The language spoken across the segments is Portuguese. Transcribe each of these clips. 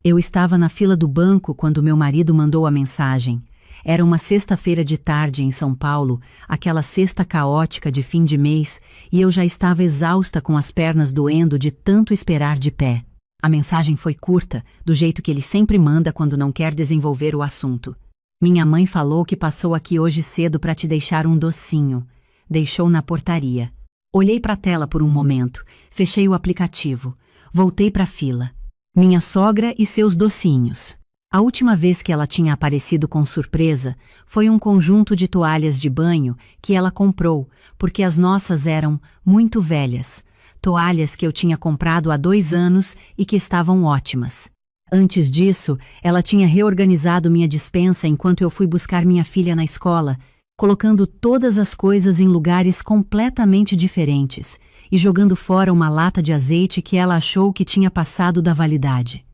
Eu estava na fila do banco quando meu marido mandou a mensagem. Era uma sexta-feira de tarde em São Paulo, aquela sexta caótica de fim de mês, e eu já estava exausta com as pernas doendo de tanto esperar de pé. A mensagem foi curta, do jeito que ele sempre manda quando não quer desenvolver o assunto. Minha mãe falou que passou aqui hoje cedo para te deixar um docinho. Deixou na portaria. Olhei para a tela por um momento, fechei o aplicativo. Voltei para a fila. Minha sogra e seus docinhos. A última vez que ela tinha aparecido com surpresa foi um conjunto de toalhas de banho que ela comprou, porque as nossas eram muito velhas. Toalhas que eu tinha comprado há 2 anos e que estavam ótimas. Antes disso, ela tinha reorganizado minha despensa enquanto eu fui buscar minha filha na escola, colocando todas as coisas em lugares completamente diferentes e jogando fora uma lata de azeite que ela achou que tinha passado da validade.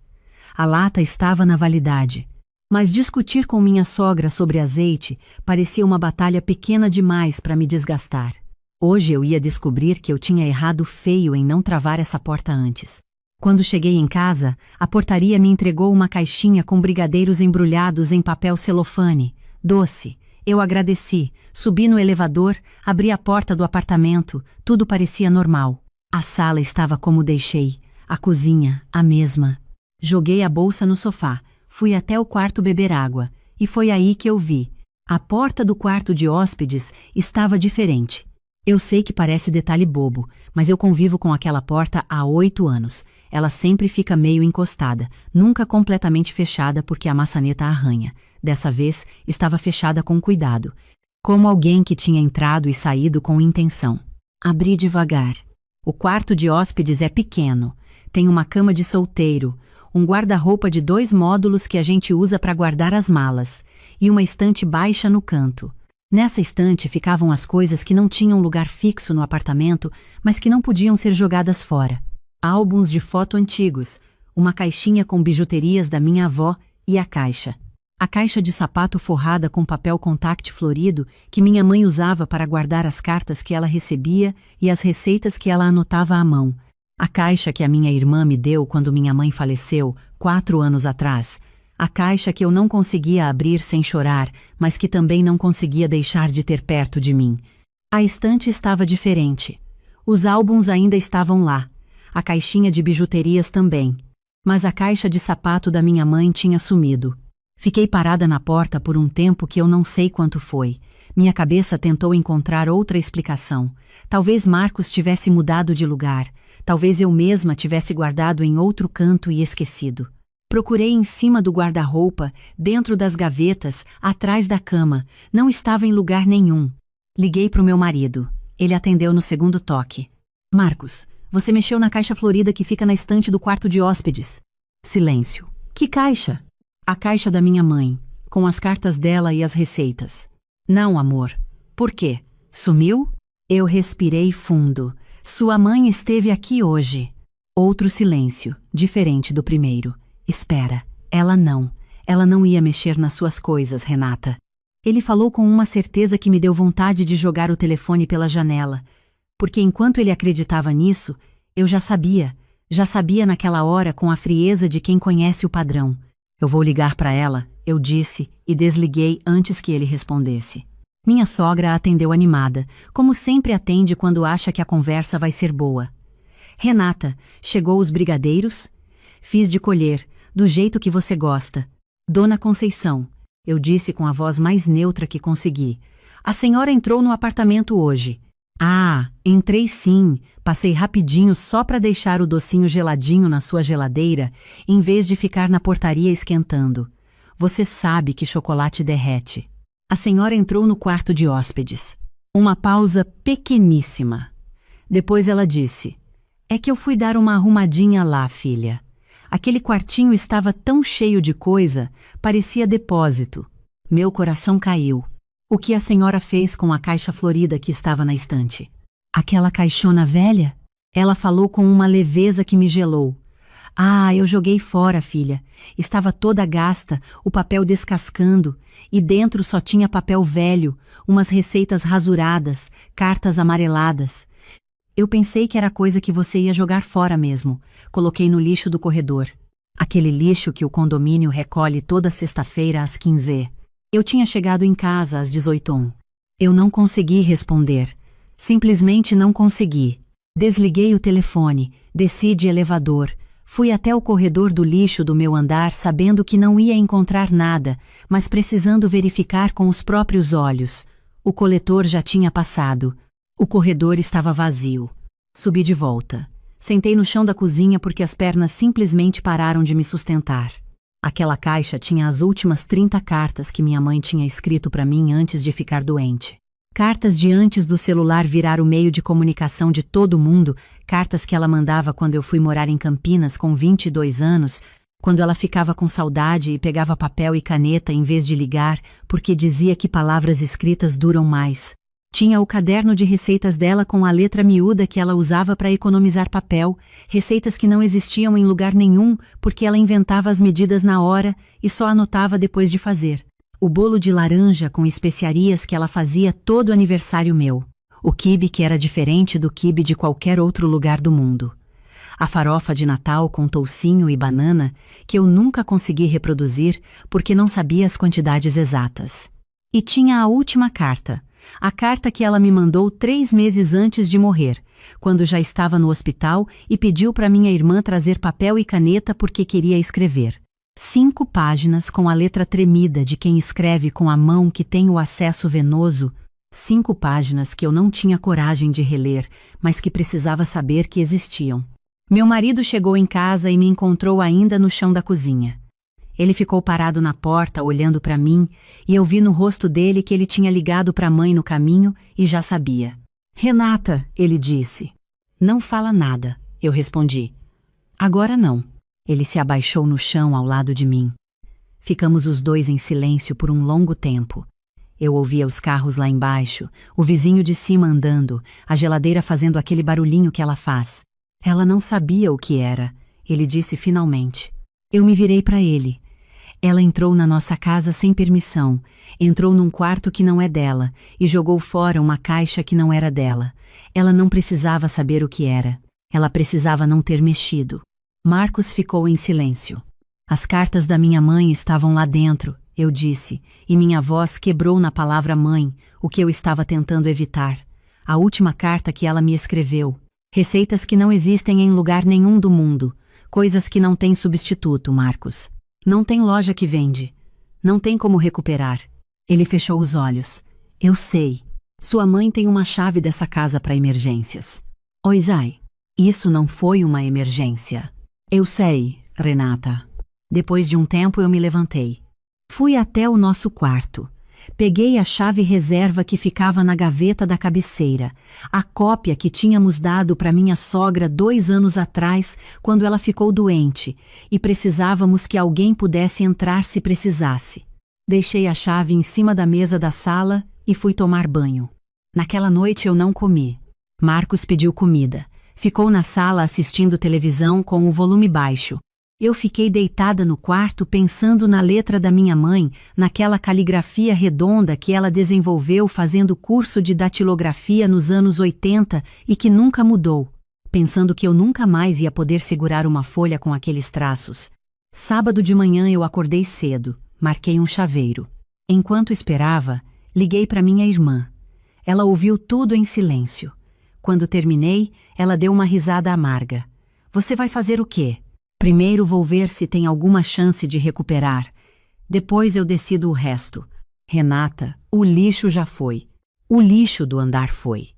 A lata estava na validade, mas discutir com minha sogra sobre azeite parecia uma batalha pequena demais para me desgastar. Hoje eu ia descobrir que eu tinha errado feio em não travar essa porta antes. Quando cheguei em casa, a portaria me entregou uma caixinha com brigadeiros embrulhados em papel celofane, doce. Eu agradeci, subi no elevador, abri a porta do apartamento, tudo parecia normal. A sala estava como deixei, a cozinha, a mesma. Joguei a bolsa no sofá, fui até o quarto beber água, e foi aí que eu vi. A porta do quarto de hóspedes estava diferente. Eu sei que parece detalhe bobo, mas eu convivo com aquela porta há 8 anos. Ela sempre fica meio encostada, nunca completamente fechada porque a maçaneta arranha. Dessa vez, estava fechada com cuidado, como alguém que tinha entrado e saído com intenção. Abri devagar. O quarto de hóspedes é pequeno, tem uma cama de solteiro, um guarda-roupa de 2 módulos que a gente usa para guardar as malas, e uma estante baixa no canto. Nessa estante ficavam as coisas que não tinham lugar fixo no apartamento, mas que não podiam ser jogadas fora. Álbuns de foto antigos, uma caixinha com bijuterias da minha avó e a caixa. A caixa de sapato forrada com papel contact florido que minha mãe usava para guardar as cartas que ela recebia e as receitas que ela anotava à mão. A caixa que a minha irmã me deu quando minha mãe faleceu, 4 anos atrás. A caixa que eu não conseguia abrir sem chorar, mas que também não conseguia deixar de ter perto de mim. A estante estava diferente. Os álbuns ainda estavam lá. A caixinha de bijuterias também. Mas a caixa de sapato da minha mãe tinha sumido. Fiquei parada na porta por um tempo que eu não sei quanto foi. Minha cabeça tentou encontrar outra explicação. Talvez Marcos tivesse mudado de lugar. Talvez eu mesma tivesse guardado em outro canto e esquecido. Procurei em cima do guarda-roupa, dentro das gavetas, atrás da cama. Não estava em lugar nenhum. Liguei para o meu marido. Ele atendeu no segundo toque. Marcos, você mexeu na caixa florida que fica na estante do quarto de hóspedes. Silêncio. Que caixa? A caixa da minha mãe, com as cartas dela e as receitas. Não, amor. Por quê? Sumiu? Eu respirei fundo. Sua mãe esteve aqui hoje. Outro silêncio, diferente do primeiro. Espera, ela não ia mexer nas suas coisas, Renata. Ele falou com uma certeza que me deu vontade de jogar o telefone pela janela, porque enquanto ele acreditava nisso, eu já sabia naquela hora com a frieza de quem conhece o padrão. Eu vou ligar para ela, eu disse, e desliguei antes que ele respondesse. Minha sogra atendeu animada, como sempre atende quando acha que a conversa vai ser boa. Renata, chegou os brigadeiros? Fiz de colher, do jeito que você gosta. Dona Conceição, eu disse com a voz mais neutra que consegui. A senhora entrou no apartamento hoje. Ah, entrei sim. Passei rapidinho só para deixar o docinho geladinho na sua geladeira, em vez de ficar na portaria esquentando. Você sabe que chocolate derrete. A senhora entrou no quarto de hóspedes. Uma pausa pequeníssima. Depois ela disse: é que eu fui dar uma arrumadinha lá, filha. Aquele quartinho estava tão cheio de coisa, parecia depósito. Meu coração caiu. O que a senhora fez com a caixa florida que estava na estante? Aquela caixona velha? Ela falou com uma leveza que me gelou. Ah, eu joguei fora, filha. Estava toda gasta, o papel descascando, e dentro só tinha papel velho, umas receitas rasuradas, cartas amareladas. Eu pensei que era coisa que você ia jogar fora mesmo. Coloquei no lixo do corredor. Aquele lixo que o condomínio recolhe toda sexta-feira às 15h. Eu tinha chegado em casa às 18h. Eu não consegui responder. Simplesmente não consegui. Desliguei o telefone, desci de elevador, fui até o corredor do lixo do meu andar sabendo que não ia encontrar nada, mas precisando verificar com os próprios olhos. O coletor já tinha passado. O corredor estava vazio. Subi de volta. Sentei no chão da cozinha porque as pernas simplesmente pararam de me sustentar. Aquela caixa tinha as últimas 30 cartas que minha mãe tinha escrito para mim antes de ficar doente. Cartas de antes do celular virar o meio de comunicação de todo mundo, cartas que ela mandava quando eu fui morar em Campinas com 22 anos, quando ela ficava com saudade e pegava papel e caneta em vez de ligar, porque dizia que palavras escritas duram mais. Tinha o caderno de receitas dela com a letra miúda que ela usava para economizar papel, receitas que não existiam em lugar nenhum porque ela inventava as medidas na hora e só anotava depois de fazer. O bolo de laranja com especiarias que ela fazia todo aniversário meu. O quibe que era diferente do quibe de qualquer outro lugar do mundo. A farofa de Natal com toucinho e banana que eu nunca consegui reproduzir porque não sabia as quantidades exatas. E tinha a última carta. A carta que ela me mandou 3 meses antes de morrer, quando já estava no hospital e pediu para minha irmã trazer papel e caneta porque queria escrever. 5 páginas com a letra tremida de quem escreve com a mão que tem o acesso venoso. 5 páginas que eu não tinha coragem de reler, mas que precisava saber que existiam. Meu marido chegou em casa e me encontrou ainda no chão da cozinha. Ele ficou parado na porta, olhando para mim, e eu vi no rosto dele que ele tinha ligado para a mãe no caminho e já sabia. "Renata", ele disse. "Não fala nada", eu respondi. "Agora não." Ele se abaixou no chão ao lado de mim. Ficamos os dois em silêncio por um longo tempo. Eu ouvia os carros lá embaixo, o vizinho de cima andando, a geladeira fazendo aquele barulhinho que ela faz. Ela não sabia o que era, ele disse finalmente. Eu me virei para ele. Ela entrou na nossa casa sem permissão, entrou num quarto que não é dela e jogou fora uma caixa que não era dela. Ela não precisava saber o que era. Ela precisava não ter mexido. Marcos ficou em silêncio. As cartas da minha mãe estavam lá dentro, eu disse, e minha voz quebrou na palavra mãe, o que eu estava tentando evitar. A última carta que ela me escreveu. Receitas que não existem em lugar nenhum do mundo. Coisas que não têm substituto, Marcos. Não tem loja que vende. Não tem como recuperar. Ele fechou os olhos. Eu sei. Sua mãe tem uma chave dessa casa para emergências. Oi, Zay. Isso não foi uma emergência. Eu sei, Renata. Depois de um tempo eu me levantei. Fui até o nosso quarto. Peguei a chave reserva que ficava na gaveta da cabeceira, a cópia que tínhamos dado para minha sogra 2 anos atrás, quando ela ficou doente, e precisávamos que alguém pudesse entrar se precisasse. Deixei a chave em cima da mesa da sala e fui tomar banho. Naquela noite eu não comi. Marcos pediu comida. Ficou na sala assistindo televisão com o volume baixo. Eu fiquei deitada no quarto pensando na letra da minha mãe, naquela caligrafia redonda que ela desenvolveu fazendo curso de datilografia nos anos 80 e que nunca mudou, pensando que eu nunca mais ia poder segurar uma folha com aqueles traços. Sábado de manhã eu acordei cedo, marquei um chaveiro. Enquanto esperava, liguei para minha irmã. Ela ouviu tudo em silêncio. Quando terminei, ela deu uma risada amarga. Você vai fazer o quê? Primeiro vou ver se tem alguma chance de recuperar. Depois eu decido o resto. Renata, o lixo já foi. O lixo do andar foi.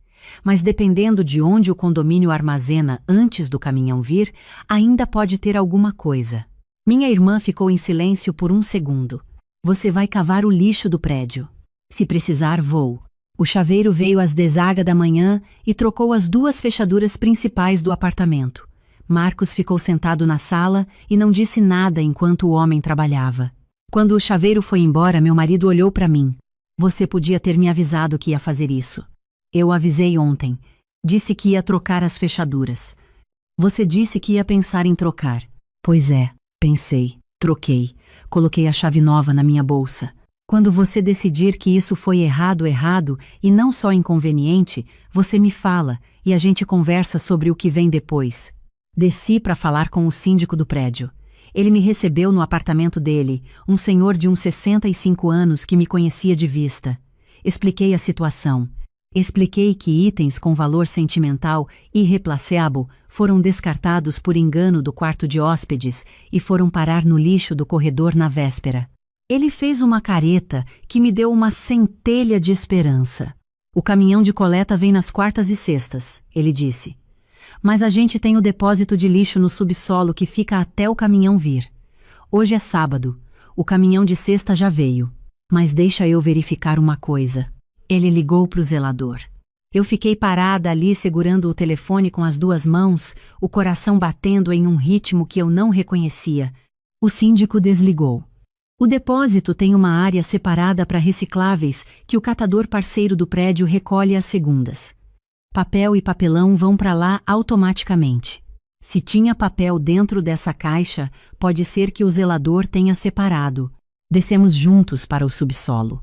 Mas dependendo de onde o condomínio armazena antes do caminhão vir, ainda pode ter alguma coisa. Minha irmã ficou em silêncio por 1 segundo. Você vai cavar o lixo do prédio. Se precisar, vou. O chaveiro veio às 10h da manhã e trocou as 2 fechaduras principais do apartamento. Marcos ficou sentado na sala e não disse nada enquanto o homem trabalhava. Quando o chaveiro foi embora, meu marido olhou para mim. Você podia ter me avisado que ia fazer isso. Eu avisei ontem. Disse que ia trocar as fechaduras. Você disse que ia pensar em trocar. Pois é, pensei. Troquei. Coloquei a chave nova na minha bolsa. Quando você decidir que isso foi errado e não só inconveniente, você me fala e a gente conversa sobre o que vem depois. Desci para falar com o síndico do prédio. Ele me recebeu no apartamento dele, um senhor de uns 65 anos que me conhecia de vista. Expliquei a situação. Expliquei que itens com valor sentimental irreplaceável foram descartados por engano do quarto de hóspedes e foram parar no lixo do corredor na véspera. Ele fez uma careta que me deu uma centelha de esperança. O caminhão de coleta vem nas quartas e sextas, ele disse. Mas a gente tem o depósito de lixo no subsolo que fica até o caminhão vir. Hoje é sábado. O caminhão de sexta já veio. Mas deixa eu verificar uma coisa. Ele ligou para o zelador. Eu fiquei parada ali segurando o telefone com as duas mãos, o coração batendo em um ritmo que eu não reconhecia. O síndico desligou. O depósito tem uma área separada para recicláveis que o catador parceiro do prédio recolhe às segundas. Papel e papelão vão para lá automaticamente. Se tinha papel dentro dessa caixa, pode ser que o zelador tenha separado. Descemos juntos para o subsolo.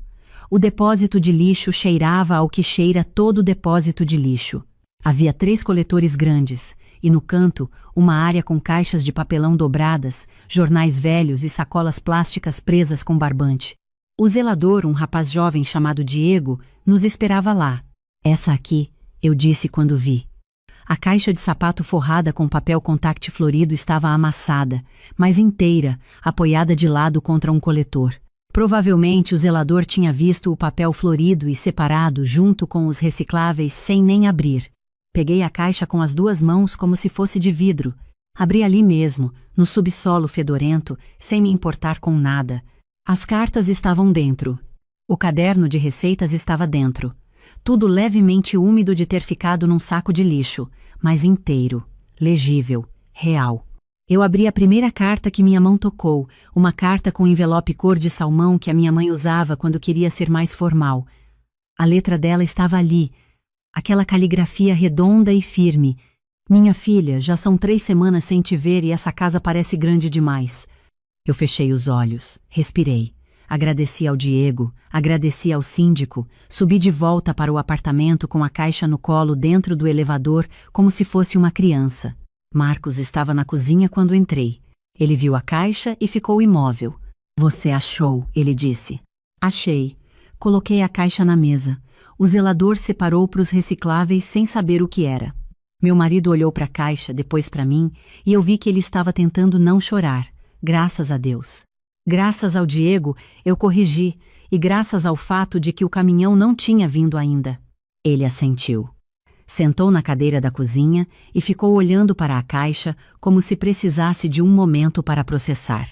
O depósito de lixo cheirava ao que cheira todo depósito de lixo. Havia 3 coletores grandes, e no canto, uma área com caixas de papelão dobradas, jornais velhos e sacolas plásticas presas com barbante. O zelador, um rapaz jovem chamado Diego, nos esperava lá. Essa aqui, eu disse quando vi. A caixa de sapato forrada com papel contact florido estava amassada, mas inteira, apoiada de lado contra um coletor. Provavelmente o zelador tinha visto o papel florido e separado junto com os recicláveis sem nem abrir. Peguei a caixa com as duas mãos como se fosse de vidro. Abri ali mesmo, no subsolo fedorento, sem me importar com nada. As cartas estavam dentro. O caderno de receitas estava dentro. Tudo levemente úmido de ter ficado num saco de lixo, mas inteiro, legível, real. Eu abri a primeira carta que minha mão tocou, uma carta com envelope cor de salmão que a minha mãe usava quando queria ser mais formal. A letra dela estava ali, aquela caligrafia redonda e firme. Minha filha, já são 3 semanas sem te ver e essa casa parece grande demais. Eu fechei os olhos, respirei. Agradeci ao Diego, agradeci ao síndico, subi de volta para o apartamento com a caixa no colo dentro do elevador como se fosse uma criança. Marcos estava na cozinha quando entrei. Ele viu a caixa e ficou imóvel. Você achou, ele disse. Achei. Coloquei a caixa na mesa. O zelador separou para os recicláveis sem saber o que era. Meu marido olhou para a caixa, depois para mim, e eu vi que ele estava tentando não chorar. Graças a Deus. Graças ao Diego, eu corrigi, e graças ao fato de que o caminhão não tinha vindo ainda. Ele assentiu. Sentou na cadeira da cozinha e ficou olhando para a caixa como se precisasse de um momento para processar.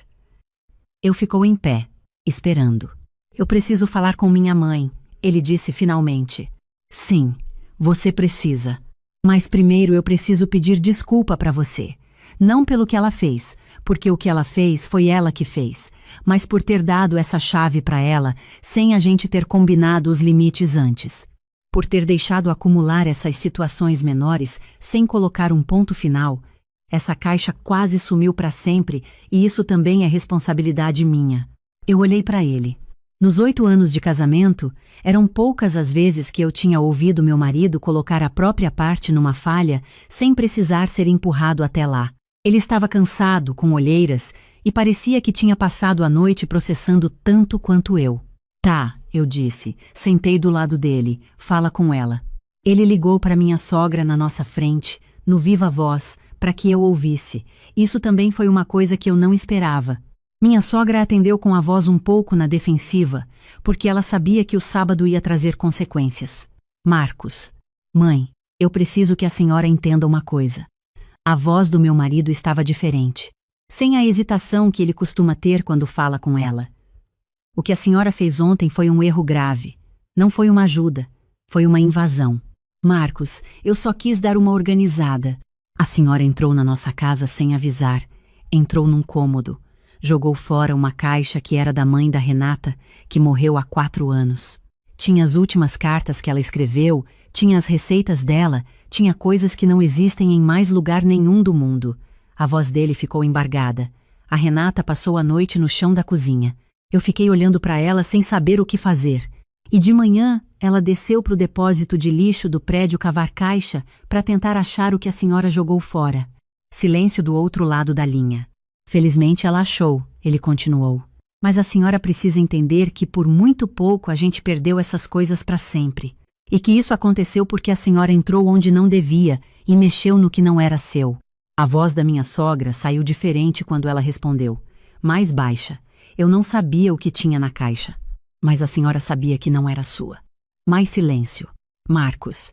Eu ficou em pé, esperando. Eu preciso falar com minha mãe, ele disse finalmente. Sim, você precisa. Mas primeiro eu preciso pedir desculpa para você. Não pelo que ela fez, porque o que ela fez foi ela que fez, mas por ter dado essa chave para ela sem a gente ter combinado os limites antes. Por ter deixado acumular essas situações menores sem colocar um ponto final. Essa caixa quase sumiu para sempre e isso também é responsabilidade minha. Eu olhei para ele. Nos 8 anos de casamento, eram poucas as vezes que eu tinha ouvido meu marido colocar a própria parte numa falha sem precisar ser empurrado até lá. Ele estava cansado, com olheiras, e parecia que tinha passado a noite processando tanto quanto eu. Tá, eu disse, sentei do lado dele, fala com ela. Ele ligou para minha sogra na nossa frente, no viva voz, para que eu ouvisse. Isso também foi uma coisa que eu não esperava. Minha sogra atendeu com a voz um pouco na defensiva, porque ela sabia que o sábado ia trazer consequências. Marcos. Mãe, eu preciso que a senhora entenda uma coisa. A voz do meu marido estava diferente, sem a hesitação que ele costuma ter quando fala com ela. O que a senhora fez ontem foi um erro grave. Não foi uma ajuda, foi uma invasão. Marcos, eu só quis dar uma organizada. A senhora entrou na nossa casa sem avisar. Entrou num cômodo. Jogou fora uma caixa que era da mãe da Renata, que morreu há 4 anos. Tinha as últimas cartas que ela escreveu, tinha as receitas dela, tinha coisas que não existem em mais lugar nenhum do mundo. A voz dele ficou embargada. A Renata passou a noite no chão da cozinha. Eu fiquei olhando para ela sem saber o que fazer. E de manhã, ela desceu para o depósito de lixo do prédio cavar caixa para tentar achar o que a senhora jogou fora. Silêncio do outro lado da linha. Felizmente ela achou, ele continuou. Mas a senhora precisa entender que por muito pouco a gente perdeu essas coisas para sempre. E que isso aconteceu porque a senhora entrou onde não devia e mexeu no que não era seu. A voz da minha sogra saiu diferente quando ela respondeu, mais baixa. Eu não sabia o que tinha na caixa. Mas a senhora sabia que não era sua. Mais silêncio. Marcos.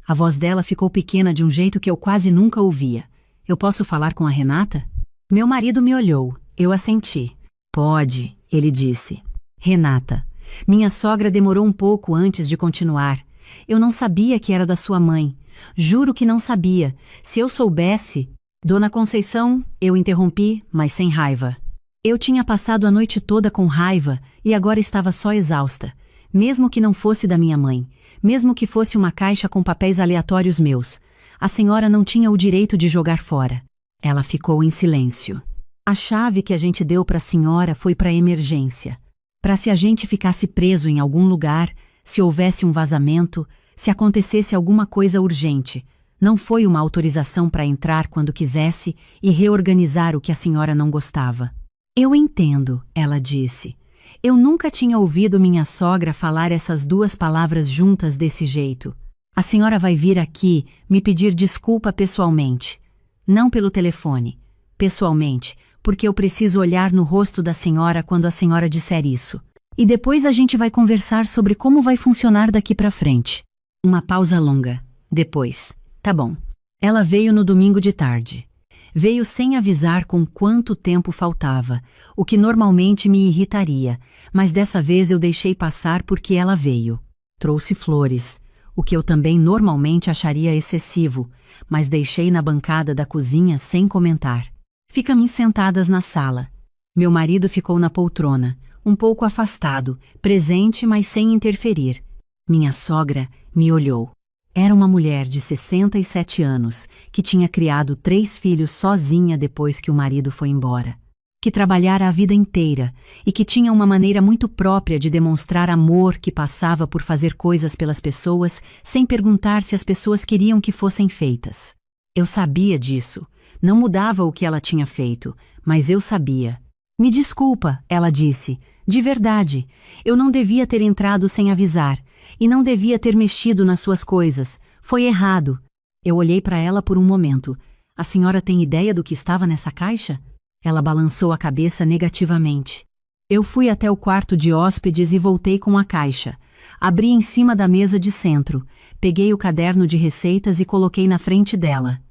A voz dela ficou pequena de um jeito que eu quase nunca ouvia. Eu posso falar com a Renata? Meu marido me olhou. Eu assenti. Pode, ele disse. Renata. Minha sogra demorou um pouco antes de continuar. Eu não sabia que era da sua mãe. Juro que não sabia. Se eu soubesse... Dona Conceição, eu interrompi, mas sem raiva. Eu tinha passado a noite toda com raiva e agora estava só exausta. Mesmo que não fosse da minha mãe, mesmo que fosse uma caixa com papéis aleatórios meus, a senhora não tinha o direito de jogar fora. Ela ficou em silêncio. A chave que a gente deu para a senhora foi para emergência. Para se a gente ficasse preso em algum lugar, se houvesse um vazamento, se acontecesse alguma coisa urgente. Não foi uma autorização para entrar quando quisesse e reorganizar o que a senhora não gostava. Eu entendo, ela disse. Eu nunca tinha ouvido minha sogra falar essas duas palavras juntas desse jeito. A senhora vai vir aqui me pedir desculpa pessoalmente. Não pelo telefone. Pessoalmente, porque eu preciso olhar no rosto da senhora quando a senhora disser isso. E depois a gente vai conversar sobre como vai funcionar daqui para frente. Uma pausa longa. Depois. Tá bom. Ela veio no domingo de tarde. Veio sem avisar com quanto tempo faltava, o que normalmente me irritaria, mas dessa vez eu deixei passar porque ela veio. Trouxe flores, o que eu também normalmente acharia excessivo, mas deixei na bancada da cozinha sem comentar. Ficamos sentadas na sala. Meu marido ficou na poltrona, um pouco afastado, presente, mas sem interferir. Minha sogra me olhou. Era uma mulher de 67 anos, que tinha criado 3 filhos sozinha depois que o marido foi embora. Que trabalhara a vida inteira e que tinha uma maneira muito própria de demonstrar amor que passava por fazer coisas pelas pessoas sem perguntar se as pessoas queriam que fossem feitas. Eu sabia disso. Não mudava o que ela tinha feito, mas eu sabia. Me desculpa, ela disse. De verdade, eu não devia ter entrado sem avisar, e não devia ter mexido nas suas coisas. Foi errado. Eu olhei para ela por um momento. A senhora tem ideia do que estava nessa caixa? Ela balançou a cabeça negativamente. Eu fui até o quarto de hóspedes e voltei com a caixa. Abri em cima da mesa de centro, peguei o caderno de receitas e coloquei na frente dela.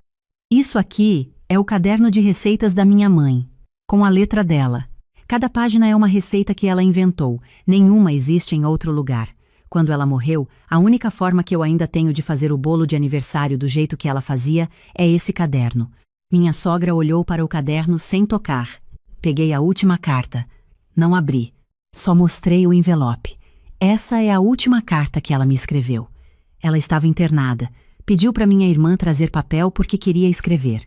Isso aqui é o caderno de receitas da minha mãe, com a letra dela. Cada página é uma receita que ela inventou, nenhuma existe em outro lugar. Quando ela morreu, a única forma que eu ainda tenho de fazer o bolo de aniversário do jeito que ela fazia é esse caderno. Minha sogra olhou para o caderno sem tocar. Peguei a última carta. Não abri. Só mostrei o envelope. Essa é a última carta que ela me escreveu. Ela estava internada. Pediu para minha irmã trazer papel porque queria escrever.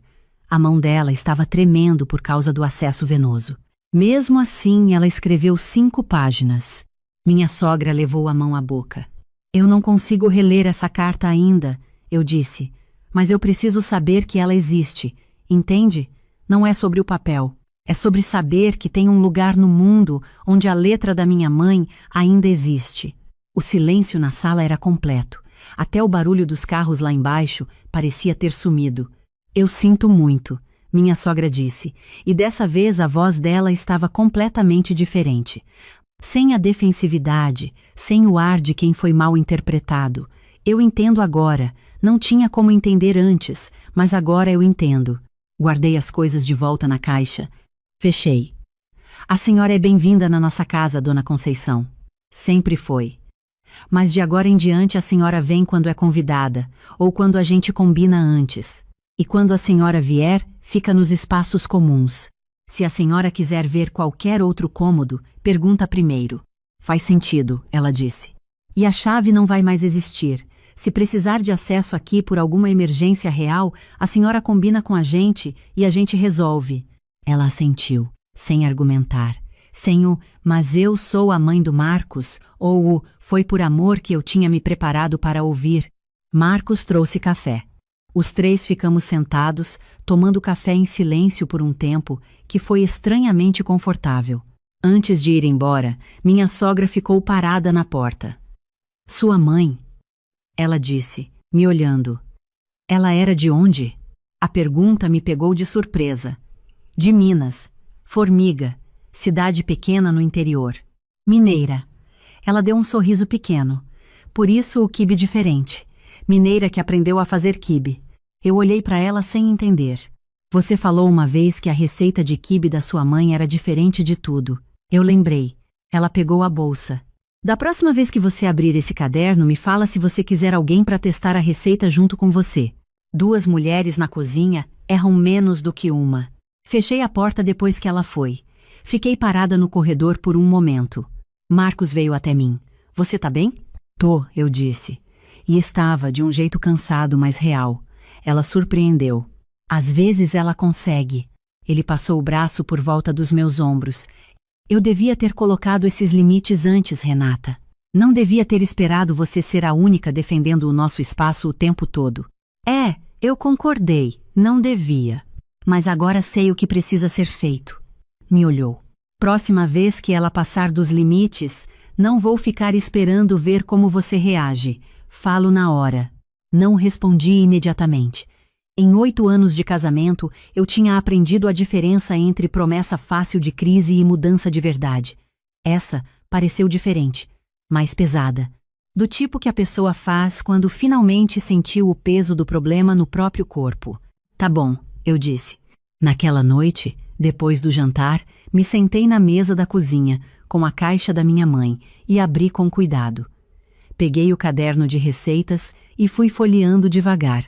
A mão dela estava tremendo por causa do acesso venoso. Mesmo assim, ela escreveu 5 páginas. Minha sogra levou a mão à boca. Eu não consigo reler essa carta ainda, eu disse. Mas eu preciso saber que ela existe. Entende? Não é sobre o papel. É sobre saber que tem um lugar no mundo onde a letra da minha mãe ainda existe. O silêncio na sala era completo. Até o barulho dos carros lá embaixo parecia ter sumido. Eu sinto muito, minha sogra disse, e dessa vez a voz dela estava completamente diferente. Sem a defensividade, sem o ar de quem foi mal interpretado. Eu entendo agora, não tinha como entender antes, mas agora eu entendo. Guardei as coisas de volta na caixa. Fechei. A senhora é bem-vinda na nossa casa, Dona Conceição. Sempre foi. Mas de agora em diante a senhora vem quando é convidada, ou quando a gente combina antes. E quando a senhora vier, fica nos espaços comuns. Se a senhora quiser ver qualquer outro cômodo, pergunta primeiro. Faz sentido, ela disse. E a chave não vai mais existir. Se precisar de acesso aqui por alguma emergência real, a senhora combina com a gente e a gente resolve. Ela assentiu, sem argumentar. Sem o, mas eu sou a mãe do Marcos, ou o, foi por amor que eu tinha me preparado para ouvir. Marcos trouxe café. Os três ficamos sentados, tomando café em silêncio por um tempo que foi estranhamente confortável. Antes de ir embora, minha sogra ficou parada na porta. Sua mãe? Ela disse, me olhando. Ela era de onde? A pergunta me pegou de surpresa. De Minas. Formiga, cidade pequena no interior. Mineira. Ela deu um sorriso pequeno. Por isso o quibe diferente. Mineira que aprendeu a fazer quibe. Eu olhei para ela sem entender. Você falou uma vez que a receita de quibe da sua mãe era diferente de tudo. Eu lembrei. Ela pegou a bolsa. Da próxima vez que você abrir esse caderno, me fala se você quiser alguém para testar a receita junto com você. 2 mulheres na cozinha erram menos do que uma. Fechei a porta depois que ela foi. Fiquei parada no corredor por um momento. Marcos veio até mim. Você tá bem? Tô, eu disse. E estava de um jeito cansado, mas real. Ela surpreendeu. Às vezes ela consegue. Ele passou o braço por volta dos meus ombros. Eu devia ter colocado esses limites antes, Renata. Não devia ter esperado você ser a única defendendo o nosso espaço o tempo todo. Eu concordei. Não devia. Mas agora sei o que precisa ser feito. Me olhou. Próxima vez que ela passar dos limites, não vou ficar esperando ver como você reage. Falo na hora. Não respondi imediatamente. Em 8 anos de casamento, eu tinha aprendido a diferença entre promessa fácil de crise e mudança de verdade. Essa pareceu diferente, mais pesada. Do tipo que a pessoa faz quando finalmente sentiu o peso do problema no próprio corpo. Tá bom, eu disse. Naquela noite, depois do jantar, me sentei na mesa da cozinha, com a caixa da minha mãe, e abri com cuidado. Peguei o caderno de receitas e fui folheando devagar.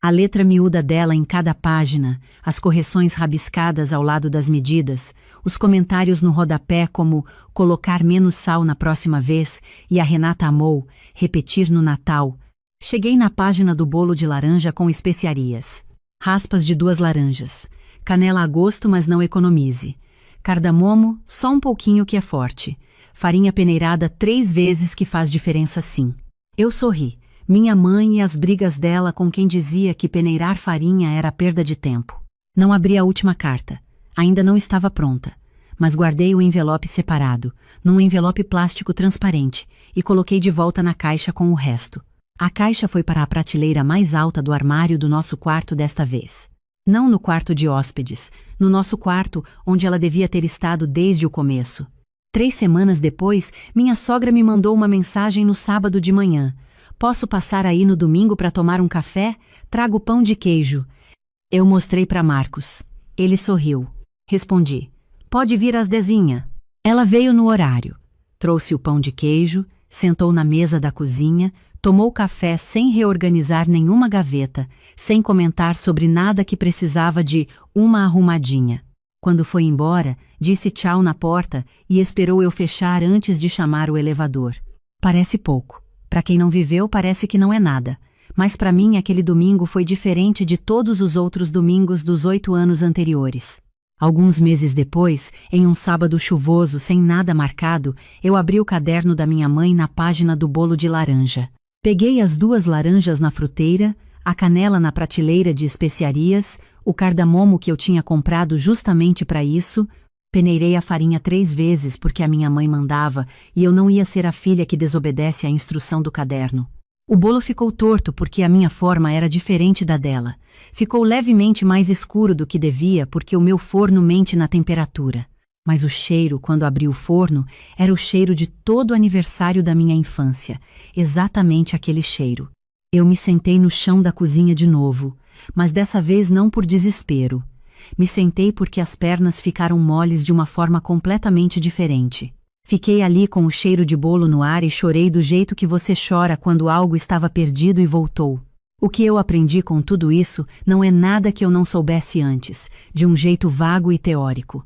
A letra miúda dela em cada página, as correções rabiscadas ao lado das medidas, os comentários no rodapé como colocar menos sal na próxima vez e a Renata amou, repetir no Natal. Cheguei na página do bolo de laranja com especiarias. Raspas de 2 laranjas. Canela a gosto, mas não economize. Cardamomo, só um pouquinho que é forte. Farinha peneirada 3 vezes que faz diferença sim. Eu sorri. Minha mãe e as brigas dela com quem dizia que peneirar farinha era perda de tempo. Não abri a última carta. Ainda não estava pronta. Mas guardei o envelope separado, num envelope plástico transparente, e coloquei de volta na caixa com o resto. A caixa foi para a prateleira mais alta do armário do nosso quarto desta vez. Não no quarto de hóspedes, no nosso quarto onde ela devia ter estado desde o começo. 3 semanas depois, minha sogra me mandou uma mensagem no sábado de manhã. Posso passar aí no domingo para tomar um café? Trago pão de queijo. Eu mostrei para Marcos. Ele sorriu. Respondi. Pode vir às 10h. Ela veio no horário. Trouxe o pão de queijo, sentou na mesa da cozinha, tomou café sem reorganizar nenhuma gaveta, sem comentar sobre nada que precisava de uma arrumadinha. Quando foi embora, disse tchau na porta e esperou eu fechar antes de chamar o elevador. Parece pouco. Para quem não viveu, parece que não é nada. Mas para mim, aquele domingo foi diferente de todos os outros domingos dos 8 anos anteriores. Alguns meses depois, em um sábado chuvoso sem nada marcado, eu abri o caderno da minha mãe na página do bolo de laranja. Peguei as 2 laranjas na fruteira, a canela na prateleira de especiarias, o cardamomo que eu tinha comprado justamente para isso. Peneirei a farinha 3 vezes porque a minha mãe mandava e eu não ia ser a filha que desobedece à instrução do caderno. O bolo ficou torto porque a minha forma era diferente da dela. Ficou levemente mais escuro do que devia porque o meu forno mente na temperatura. Mas o cheiro, quando abri o forno, era o cheiro de todo o aniversário da minha infância. Exatamente aquele cheiro. Eu me sentei no chão da cozinha de novo, mas dessa vez não por desespero. Me sentei porque as pernas ficaram moles de uma forma completamente diferente. Fiquei ali com o cheiro de bolo no ar e chorei do jeito que você chora quando algo estava perdido e voltou. O que eu aprendi com tudo isso não é nada que eu não soubesse antes, de um jeito vago e teórico.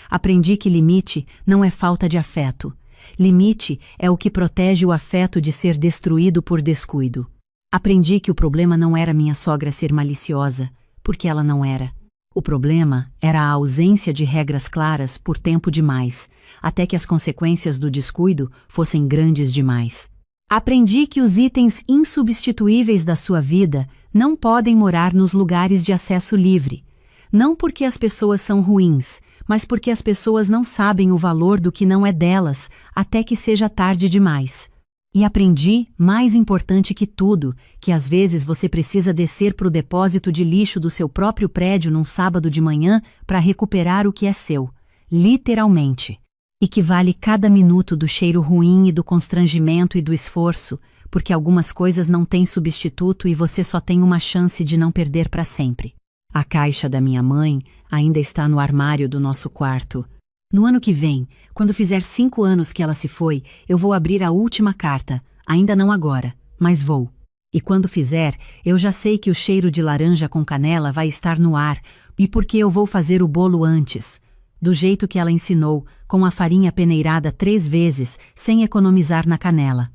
Aprendi que limite não é falta de afeto. Limite é o que protege o afeto de ser destruído por descuido. Aprendi que o problema não era minha sogra ser maliciosa, porque ela não era. O problema era a ausência de regras claras por tempo demais, até que as consequências do descuido fossem grandes demais. Aprendi que os itens insubstituíveis da sua vida não podem morar nos lugares de acesso livre. Não porque as pessoas são ruins, mas porque as pessoas não sabem o valor do que não é delas até que seja tarde demais. E aprendi, mais importante que tudo, que às vezes você precisa descer para o depósito de lixo do seu próprio prédio num sábado de manhã para recuperar o que é seu, literalmente. E que vale cada minuto do cheiro ruim e do constrangimento e do esforço, porque algumas coisas não têm substituto e você só tem uma chance de não perder para sempre. A caixa da minha mãe ainda está no armário do nosso quarto. No ano que vem, quando fizer 5 anos que ela se foi, eu vou abrir a última carta. Ainda não agora, mas vou. E quando fizer, eu já sei que o cheiro de laranja com canela vai estar no ar, e porque eu vou fazer o bolo antes. Do jeito que ela ensinou, com a farinha peneirada 3 vezes, sem economizar na canela.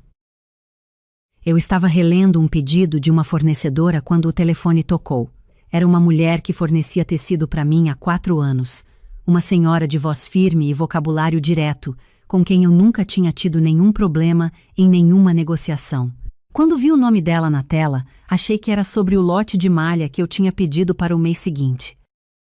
Eu estava relendo um pedido de uma fornecedora quando o telefone tocou. Era uma mulher que fornecia tecido para mim há 4 anos. Uma senhora de voz firme e vocabulário direto, com quem eu nunca tinha tido nenhum problema em nenhuma negociação. Quando vi o nome dela na tela, achei que era sobre o lote de malha que eu tinha pedido para o mês seguinte.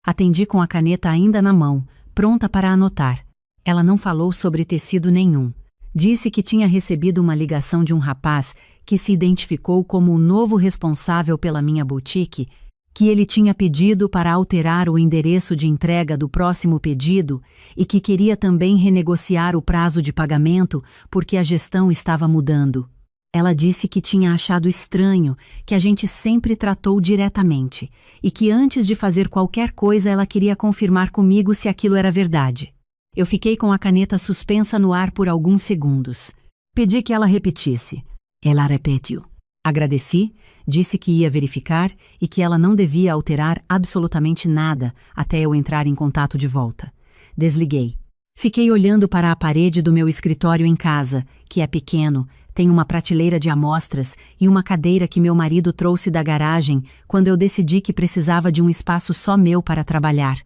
Atendi com a caneta ainda na mão, pronta para anotar. Ela não falou sobre tecido nenhum. Disse que tinha recebido uma ligação de um rapaz que se identificou como o novo responsável pela minha boutique, que ele tinha pedido para alterar o endereço de entrega do próximo pedido e que queria também renegociar o prazo de pagamento porque a gestão estava mudando. Ela disse que tinha achado estranho que a gente sempre tratou diretamente e que antes de fazer qualquer coisa ela queria confirmar comigo se aquilo era verdade. Eu fiquei com a caneta suspensa no ar por alguns segundos. Pedi que ela repetisse. Ela repetiu. Agradeci, disse que ia verificar e que ela não devia alterar absolutamente nada até eu entrar em contato de volta. Desliguei. Fiquei olhando para a parede do meu escritório em casa, que é pequeno, tem uma prateleira de amostras e uma cadeira que meu marido trouxe da garagem quando eu decidi que precisava de um espaço só meu para trabalhar.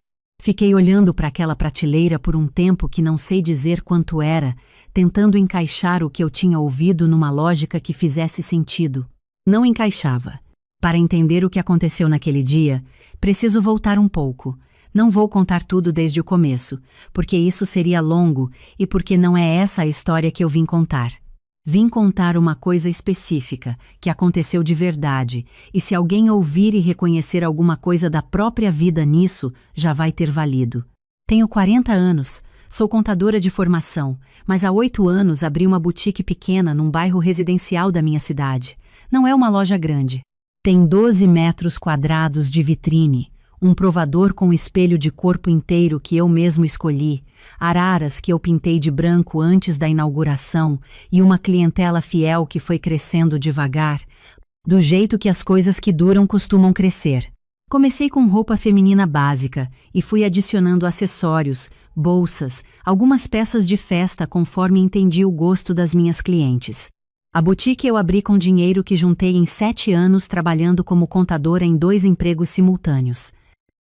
Fiquei olhando para aquela prateleira por um tempo que não sei dizer quanto era, tentando encaixar o que eu tinha ouvido numa lógica que fizesse sentido. Não encaixava. Para entender o que aconteceu naquele dia, preciso voltar um pouco. Não vou contar tudo desde o começo, porque isso seria longo e porque não é essa a história que eu vim contar. Vim contar uma coisa específica, que aconteceu de verdade, e se alguém ouvir e reconhecer alguma coisa da própria vida nisso, já vai ter valido. Tenho 40 anos, sou contadora de formação, mas há 8 anos abri uma boutique pequena num bairro residencial da minha cidade. Não é uma loja grande. Tem 12 metros quadrados de vitrine, um provador com espelho de corpo inteiro que eu mesmo escolhi, araras que eu pintei de branco antes da inauguração e uma clientela fiel que foi crescendo devagar, do jeito que as coisas que duram costumam crescer. Comecei com roupa feminina básica e fui adicionando acessórios, bolsas, algumas peças de festa conforme entendi o gosto das minhas clientes. A boutique eu abri com dinheiro que juntei em 7 anos trabalhando como contadora em 2 empregos simultâneos.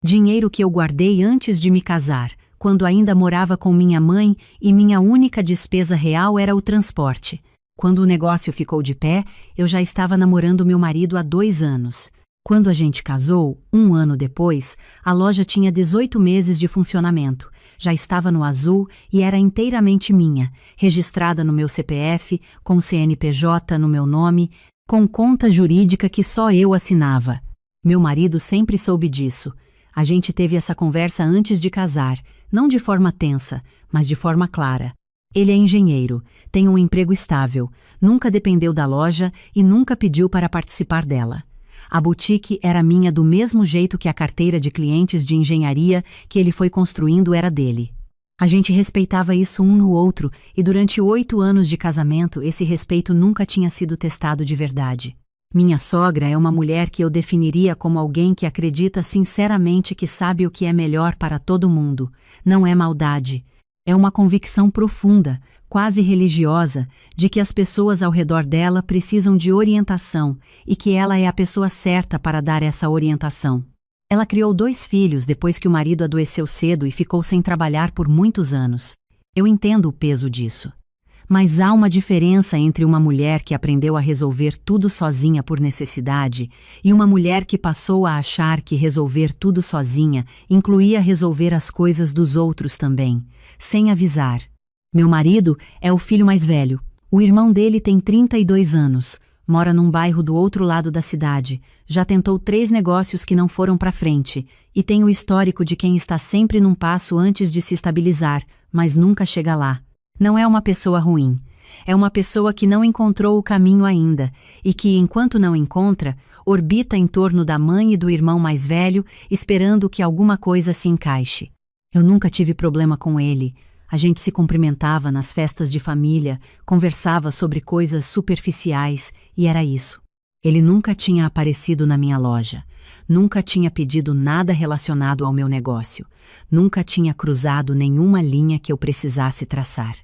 Dinheiro que eu guardei antes de me casar, quando ainda morava com minha mãe e minha única despesa real era o transporte. Quando o negócio ficou de pé, eu já estava namorando meu marido há 2 anos. Quando a gente casou, 1 ano depois, a loja tinha 18 meses de funcionamento, já estava no azul e era inteiramente minha, registrada no meu CPF, com CNPJ no meu nome, com conta jurídica que só eu assinava. Meu marido sempre soube disso. A gente teve essa conversa antes de casar, não de forma tensa, mas de forma clara. Ele é engenheiro, tem um emprego estável, nunca dependeu da loja e nunca pediu para participar dela. A boutique era minha do mesmo jeito que a carteira de clientes de engenharia que ele foi construindo era dele. A gente respeitava isso um no outro e durante 8 anos de casamento esse respeito nunca tinha sido testado de verdade. Minha sogra é uma mulher que eu definiria como alguém que acredita sinceramente que sabe o que é melhor para todo mundo. Não é maldade. É uma convicção profunda, quase religiosa, de que as pessoas ao redor dela precisam de orientação e que ela é a pessoa certa para dar essa orientação. Ela criou 2 filhos depois que o marido adoeceu cedo e ficou sem trabalhar por muitos anos. Eu entendo o peso disso. Mas há uma diferença entre uma mulher que aprendeu a resolver tudo sozinha por necessidade e uma mulher que passou a achar que resolver tudo sozinha incluía resolver as coisas dos outros também, sem avisar. Meu marido é o filho mais velho. O irmão dele tem 32 anos, mora num bairro do outro lado da cidade, já tentou 3 negócios que não foram para frente e tem o histórico de quem está sempre num passo antes de se estabilizar, mas nunca chega lá. Não é uma pessoa ruim. É uma pessoa que não encontrou o caminho ainda e que, enquanto não encontra, orbita em torno da mãe e do irmão mais velho, esperando que alguma coisa se encaixe. Eu nunca tive problema com ele. A gente se cumprimentava nas festas de família, conversava sobre coisas superficiais e era isso. Ele nunca tinha aparecido na minha loja, nunca tinha pedido nada relacionado ao meu negócio, nunca tinha cruzado nenhuma linha que eu precisasse traçar.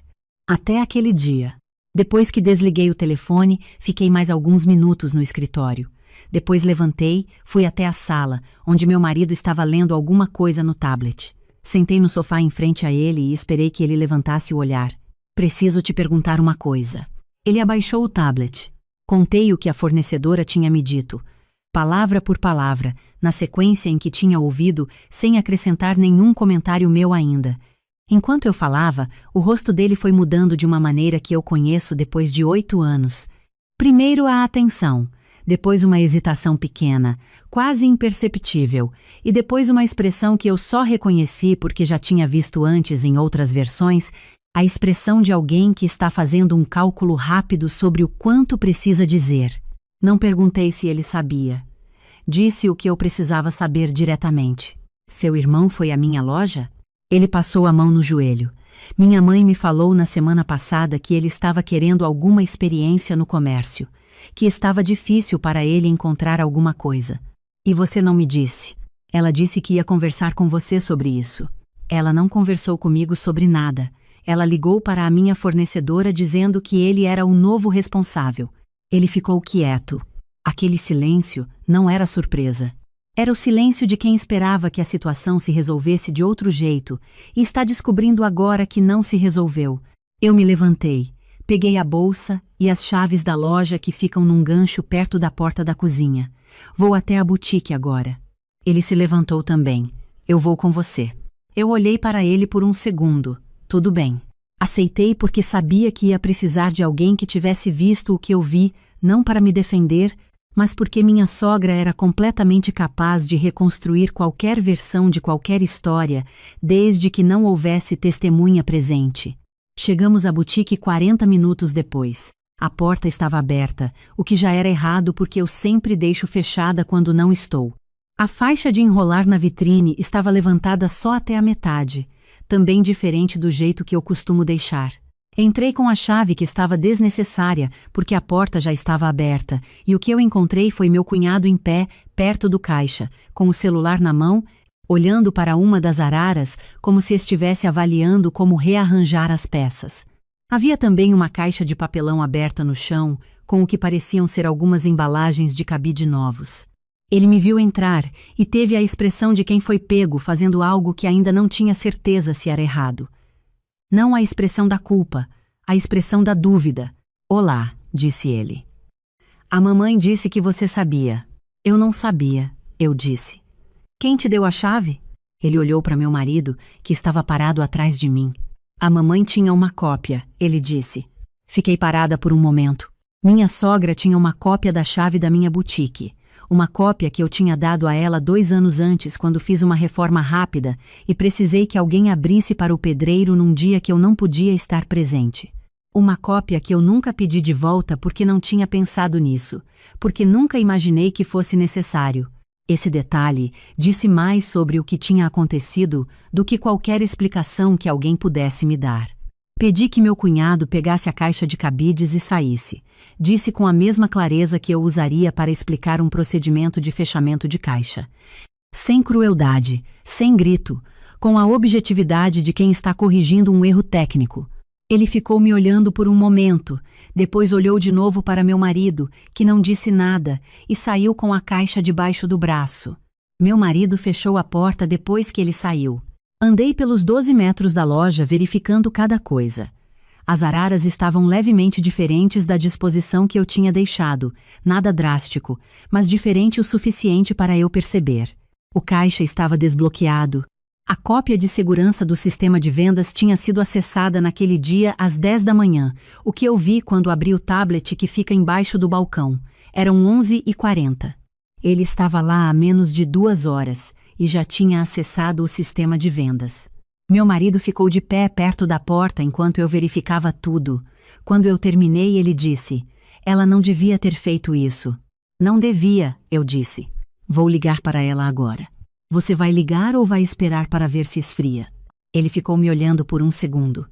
Até aquele dia. Depois que desliguei o telefone, fiquei mais alguns minutos no escritório. Depois levantei, fui até a sala, onde meu marido estava lendo alguma coisa no tablet. Sentei no sofá em frente a ele e esperei que ele levantasse o olhar. Preciso te perguntar uma coisa. Ele abaixou o tablet. Contei o que a fornecedora tinha me dito, palavra por palavra, na sequência em que tinha ouvido, sem acrescentar nenhum comentário meu ainda. Enquanto eu falava, o rosto dele foi mudando de uma maneira que eu conheço depois de 8 anos. Primeiro a atenção, depois uma hesitação pequena, quase imperceptível, e depois uma expressão que eu só reconheci porque já tinha visto antes em outras versões, a expressão de alguém que está fazendo um cálculo rápido sobre o quanto precisa dizer. Não perguntei se ele sabia. Disse o que eu precisava saber diretamente. Seu irmão foi à minha loja? Ele passou a mão no joelho. Minha mãe me falou na semana passada que ele estava querendo alguma experiência no comércio, que estava difícil para ele encontrar alguma coisa. E você não me disse. Ela disse que ia conversar com você sobre isso. Ela não conversou comigo sobre nada. Ela ligou para a minha fornecedora dizendo que ele era o novo responsável. Ele ficou quieto. Aquele silêncio não era surpresa. Era o silêncio de quem esperava que a situação se resolvesse de outro jeito e está descobrindo agora que não se resolveu. Eu me levantei, peguei a bolsa e as chaves da loja que ficam num gancho perto da porta da cozinha. Vou até a boutique agora. Ele se levantou também. Eu vou com você. Eu olhei para ele por um segundo. Tudo bem. Aceitei porque sabia que ia precisar de alguém que tivesse visto o que eu vi, não para me defender, mas porque minha sogra era completamente capaz de reconstruir qualquer versão de qualquer história, desde que não houvesse testemunha presente. Chegamos à boutique 40 minutos depois. A porta estava aberta, o que já era errado porque eu sempre deixo fechada quando não estou. A faixa de enrolar na vitrine estava levantada só até a metade, também diferente do jeito que eu costumo deixar. Entrei com a chave que estava desnecessária, porque a porta já estava aberta, e o que eu encontrei foi meu cunhado em pé, perto do caixa, com o celular na mão, olhando para uma das araras, como se estivesse avaliando como rearranjar as peças. Havia também uma caixa de papelão aberta no chão, com o que pareciam ser algumas embalagens de cabide novos. Ele me viu entrar e teve a expressão de quem foi pego fazendo algo que ainda não tinha certeza se era errado. Não a expressão da culpa, a expressão da dúvida. Olá, disse ele. A mamãe disse que você sabia. Eu não sabia, eu disse. Quem te deu a chave? Ele olhou para meu marido, que estava parado atrás de mim. A mamãe tinha uma cópia, ele disse. Fiquei parada por um momento. Minha sogra tinha uma cópia da chave da minha boutique. Uma cópia que eu tinha dado a ela 2 anos antes, quando fiz uma reforma rápida e precisei que alguém abrisse para o pedreiro num dia que eu não podia estar presente. Uma cópia que eu nunca pedi de volta porque não tinha pensado nisso, porque nunca imaginei que fosse necessário. Esse detalhe disse mais sobre o que tinha acontecido do que qualquer explicação que alguém pudesse me dar. Pedi que meu cunhado pegasse a caixa de cabides e saísse. Disse com a mesma clareza que eu usaria para explicar um procedimento de fechamento de caixa. Sem crueldade, sem grito, com a objetividade de quem está corrigindo um erro técnico. Ele ficou me olhando por um momento, depois olhou de novo para meu marido, que não disse nada, e saiu com a caixa debaixo do braço. Meu marido fechou a porta depois que ele saiu. Andei pelos 12 metros da loja verificando cada coisa. As araras estavam levemente diferentes da disposição que eu tinha deixado, nada drástico, mas diferente o suficiente para eu perceber. O caixa estava desbloqueado. A cópia de segurança do sistema de vendas tinha sido acessada naquele dia às 10 da manhã, o que eu vi quando abri o tablet que fica embaixo do balcão. Eram 11h40. Ele estava lá há menos de 2 horas e já tinha acessado o sistema de vendas. Meu marido ficou de pé perto da porta enquanto eu verificava tudo. Quando eu terminei, ele disse: "Ela não devia ter feito isso." "Não devia", eu disse. "Vou ligar para ela agora." "Você vai ligar ou vai esperar para ver se esfria?" Ele ficou me olhando por um segundo.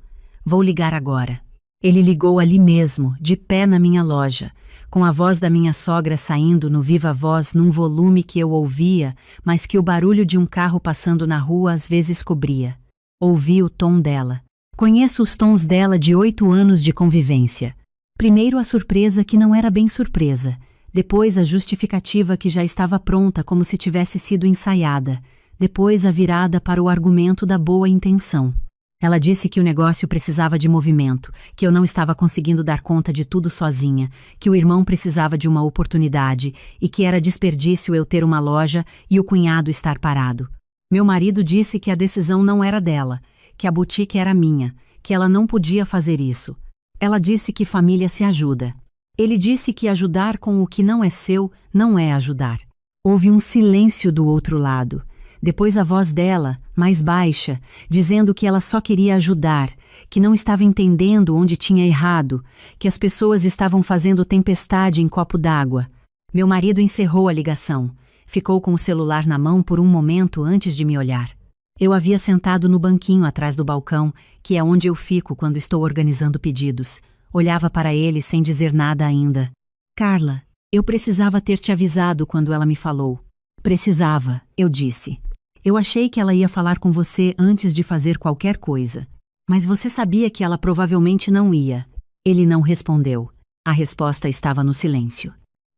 "Vou ligar agora." Ele ligou ali mesmo, de pé na minha loja, com a voz da minha sogra saindo no viva-voz num volume que eu ouvia, mas que o barulho de um carro passando na rua às vezes cobria. Ouvi o tom dela. Conheço os tons dela de 8 anos de convivência. Primeiro a surpresa que não era bem surpresa. Depois a justificativa que já estava pronta como se tivesse sido ensaiada. Depois a virada para o argumento da boa intenção. Ela disse que o negócio precisava de movimento, que eu não estava conseguindo dar conta de tudo sozinha, que o irmão precisava de uma oportunidade e que era desperdício eu ter uma loja e o cunhado estar parado. Meu marido disse que a decisão não era dela, que a boutique era minha, que ela não podia fazer isso. Ela disse que família se ajuda. Ele disse que ajudar com o que não é seu não é ajudar. Houve um silêncio do outro lado. Depois a voz dela, mais baixa, dizendo que ela só queria ajudar, que não estava entendendo onde tinha errado, que as pessoas estavam fazendo tempestade em copo d'água. Meu marido encerrou a ligação. Ficou com o celular na mão por um momento antes de me olhar. Eu havia sentado no banquinho atrás do balcão, que é onde eu fico quando estou organizando pedidos. Olhava para ele sem dizer nada ainda. "Carla, eu precisava ter te avisado quando ela me falou." "Precisava", eu disse. "Eu achei que ela ia falar com você antes de fazer qualquer coisa. Mas você sabia que ela provavelmente não ia." Ele não respondeu. A resposta estava no silêncio.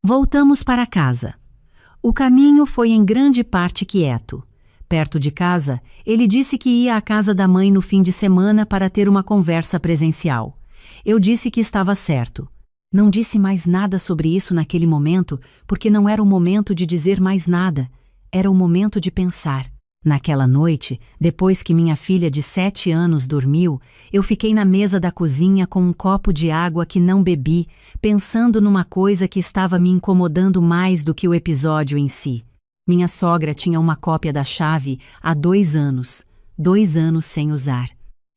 Voltamos para casa. O caminho foi em grande parte quieto. Perto de casa, ele disse que ia à casa da mãe no fim de semana para ter uma conversa presencial. Eu disse que estava certo. Não disse mais nada sobre isso naquele momento, porque não era o momento de dizer mais nada. Era o momento de pensar. Naquela noite, depois que minha filha de 7 anos dormiu, eu fiquei na mesa da cozinha com um copo de água que não bebi, pensando numa coisa que estava me incomodando mais do que o episódio em si. Minha sogra tinha uma cópia da chave há 2 anos, 2 anos sem usar.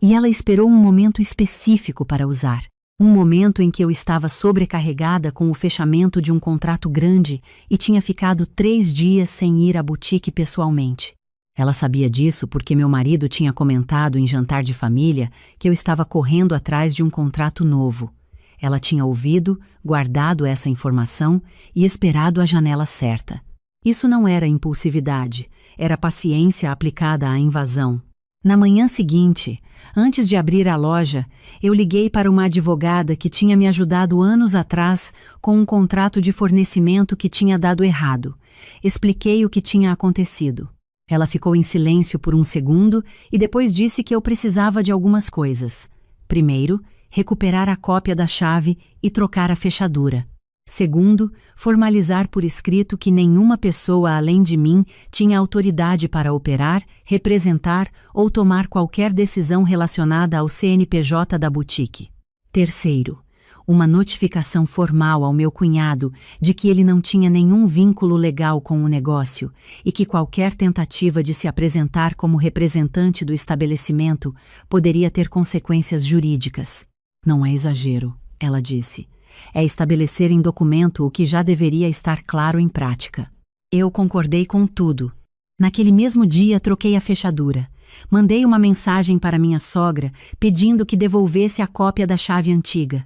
E ela esperou um momento específico para usar. Um momento em que eu estava sobrecarregada com o fechamento de um contrato grande e tinha ficado 3 dias sem ir à boutique pessoalmente. Ela sabia disso porque meu marido tinha comentado em jantar de família que eu estava correndo atrás de um contrato novo. Ela tinha ouvido, guardado essa informação e esperado a janela certa. Isso não era impulsividade, era paciência aplicada à invasão. Na manhã seguinte, antes de abrir a loja, eu liguei para uma advogada que tinha me ajudado anos atrás com um contrato de fornecimento que tinha dado errado. Expliquei o que tinha acontecido. Ela ficou em silêncio por um segundo e depois disse que eu precisava de algumas coisas. Primeiro, recuperar a cópia da chave e trocar a fechadura. Segundo, formalizar por escrito que nenhuma pessoa além de mim tinha autoridade para operar, representar ou tomar qualquer decisão relacionada ao CNPJ da boutique. Terceiro, uma notificação formal ao meu cunhado de que ele não tinha nenhum vínculo legal com o negócio e que qualquer tentativa de se apresentar como representante do estabelecimento poderia ter consequências jurídicas. "Não é exagero", ela disse. "É estabelecer em documento o que já deveria estar claro em prática." Eu concordei com tudo. Naquele mesmo dia troquei a fechadura. Mandei uma mensagem para minha sogra pedindo que devolvesse a cópia da chave antiga.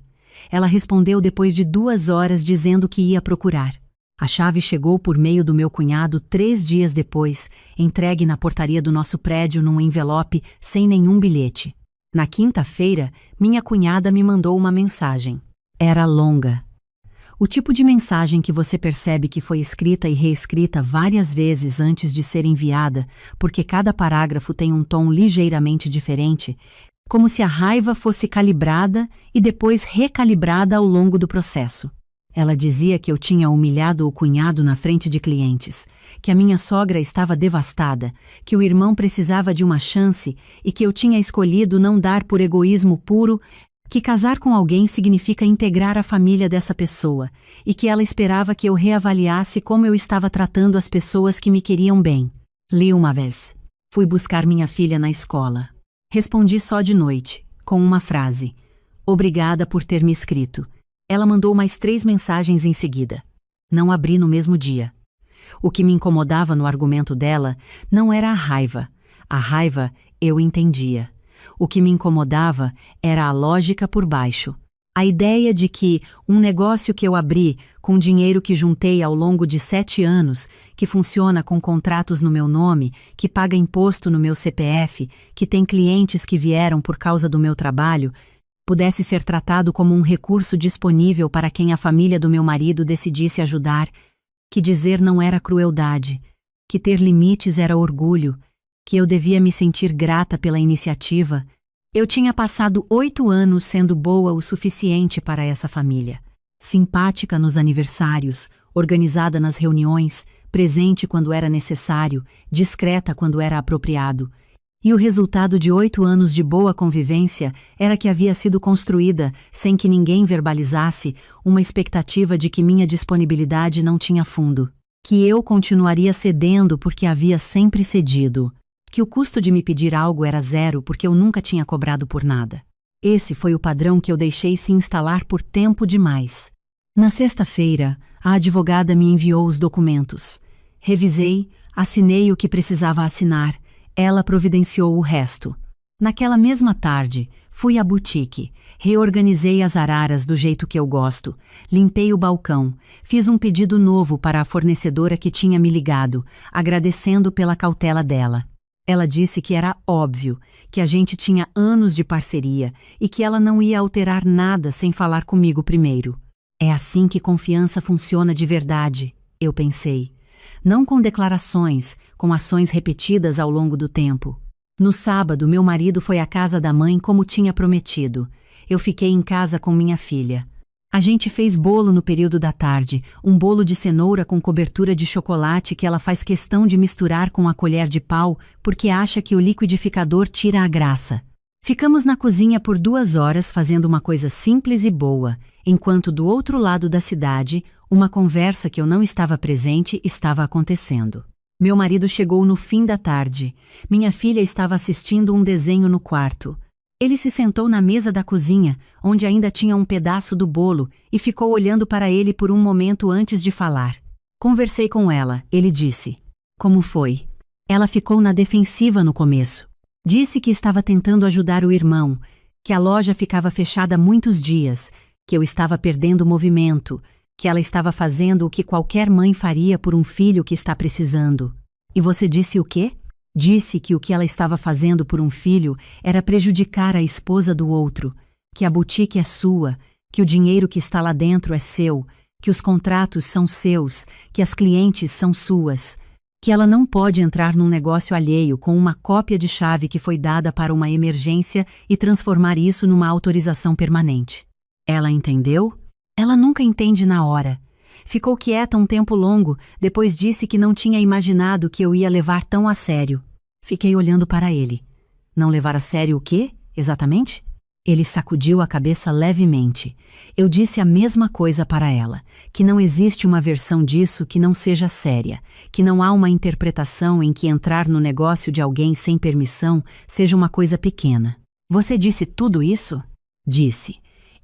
Ela respondeu depois de 2 horas dizendo que ia procurar. A chave chegou por meio do meu cunhado 3 dias depois, entregue na portaria do nosso prédio num envelope sem nenhum bilhete. Na quinta-feira, minha cunhada me mandou uma mensagem. Era longa. O tipo de mensagem que você percebe que foi escrita e reescrita várias vezes antes de ser enviada, porque cada parágrafo tem um tom ligeiramente diferente, como se a raiva fosse calibrada e depois recalibrada ao longo do processo. Ela dizia que eu tinha humilhado o cunhado na frente de clientes, que a minha sogra estava devastada, que o irmão precisava de uma chance e que eu tinha escolhido não dar por egoísmo puro, que casar com alguém significa integrar a família dessa pessoa e que ela esperava que eu reavaliasse como eu estava tratando as pessoas que me queriam bem. Li uma vez. Fui buscar minha filha na escola. Respondi só de noite, com uma frase. Obrigada por ter me escrito. Ela mandou mais 3 mensagens em seguida. Não abri no mesmo dia. O que me incomodava no argumento dela não era a raiva. A raiva eu entendia. O que me incomodava era a lógica por baixo. A ideia de que um negócio que eu abri com dinheiro que juntei ao longo de 7 anos, que funciona com contratos no meu nome, que paga imposto no meu CPF, que tem clientes que vieram por causa do meu trabalho, pudesse ser tratado como um recurso disponível para quem a família do meu marido decidisse ajudar, que dizer não era crueldade, que ter limites era orgulho, que eu devia me sentir grata pela iniciativa. Eu tinha passado 8 anos sendo boa o suficiente para essa família. Simpática nos aniversários, organizada nas reuniões, presente quando era necessário, discreta quando era apropriado. E o resultado de 8 anos de boa convivência era que havia sido construída, sem que ninguém verbalizasse, uma expectativa de que minha disponibilidade não tinha fundo. Que eu continuaria cedendo porque havia sempre cedido. Que o custo de me pedir algo era 0 porque eu nunca tinha cobrado por nada. Esse foi o padrão que eu deixei se instalar por tempo demais. Na sexta-feira, a advogada me enviou os documentos. Revisei, assinei o que precisava assinar. Ela providenciou o resto. Naquela mesma tarde, fui à boutique, reorganizei as araras do jeito que eu gosto, limpei o balcão, fiz um pedido novo para a fornecedora que tinha me ligado, agradecendo pela cautela dela. Ela disse que era óbvio, que a gente tinha anos de parceria e que ela não ia alterar nada sem falar comigo primeiro. É assim que confiança funciona de verdade, eu pensei. Não com declarações, com ações repetidas ao longo do tempo. No sábado, meu marido foi à casa da mãe como tinha prometido. Eu fiquei em casa com minha filha. A gente fez bolo no período da tarde, um bolo de cenoura com cobertura de chocolate que ela faz questão de misturar com a colher de pau porque acha que o liquidificador tira a graça. Ficamos na cozinha por 2 horas fazendo uma coisa simples e boa, enquanto do outro lado da cidade, uma conversa que eu não estava presente estava acontecendo. Meu marido chegou no fim da tarde. Minha filha estava assistindo um desenho no quarto. Ele se sentou na mesa da cozinha, onde ainda tinha um pedaço do bolo, e ficou olhando para ele por um momento antes de falar. Conversei com ela, ele disse. Como foi? Ela ficou na defensiva no começo. Disse que estava tentando ajudar o irmão, que a loja ficava fechada há muitos dias, que eu estava perdendo movimento, que ela estava fazendo o que qualquer mãe faria por um filho que está precisando. E você disse o quê? Disse que o que ela estava fazendo por um filho era prejudicar a esposa do outro, que a boutique é sua, que o dinheiro que está lá dentro é seu, que os contratos são seus, que as clientes são suas, que ela não pode entrar num negócio alheio com uma cópia de chave que foi dada para uma emergência e transformar isso numa autorização permanente. Ela entendeu? Ela nunca entende na hora. Ficou quieta um tempo longo, depois disse que não tinha imaginado que eu ia levar tão a sério. Fiquei olhando para ele. Não levar a sério o quê, exatamente? Ele sacudiu a cabeça levemente. Eu disse a mesma coisa para ela, que não existe uma versão disso que não seja séria, que não há uma interpretação em que entrar no negócio de alguém sem permissão seja uma coisa pequena. Você disse tudo isso? Disse.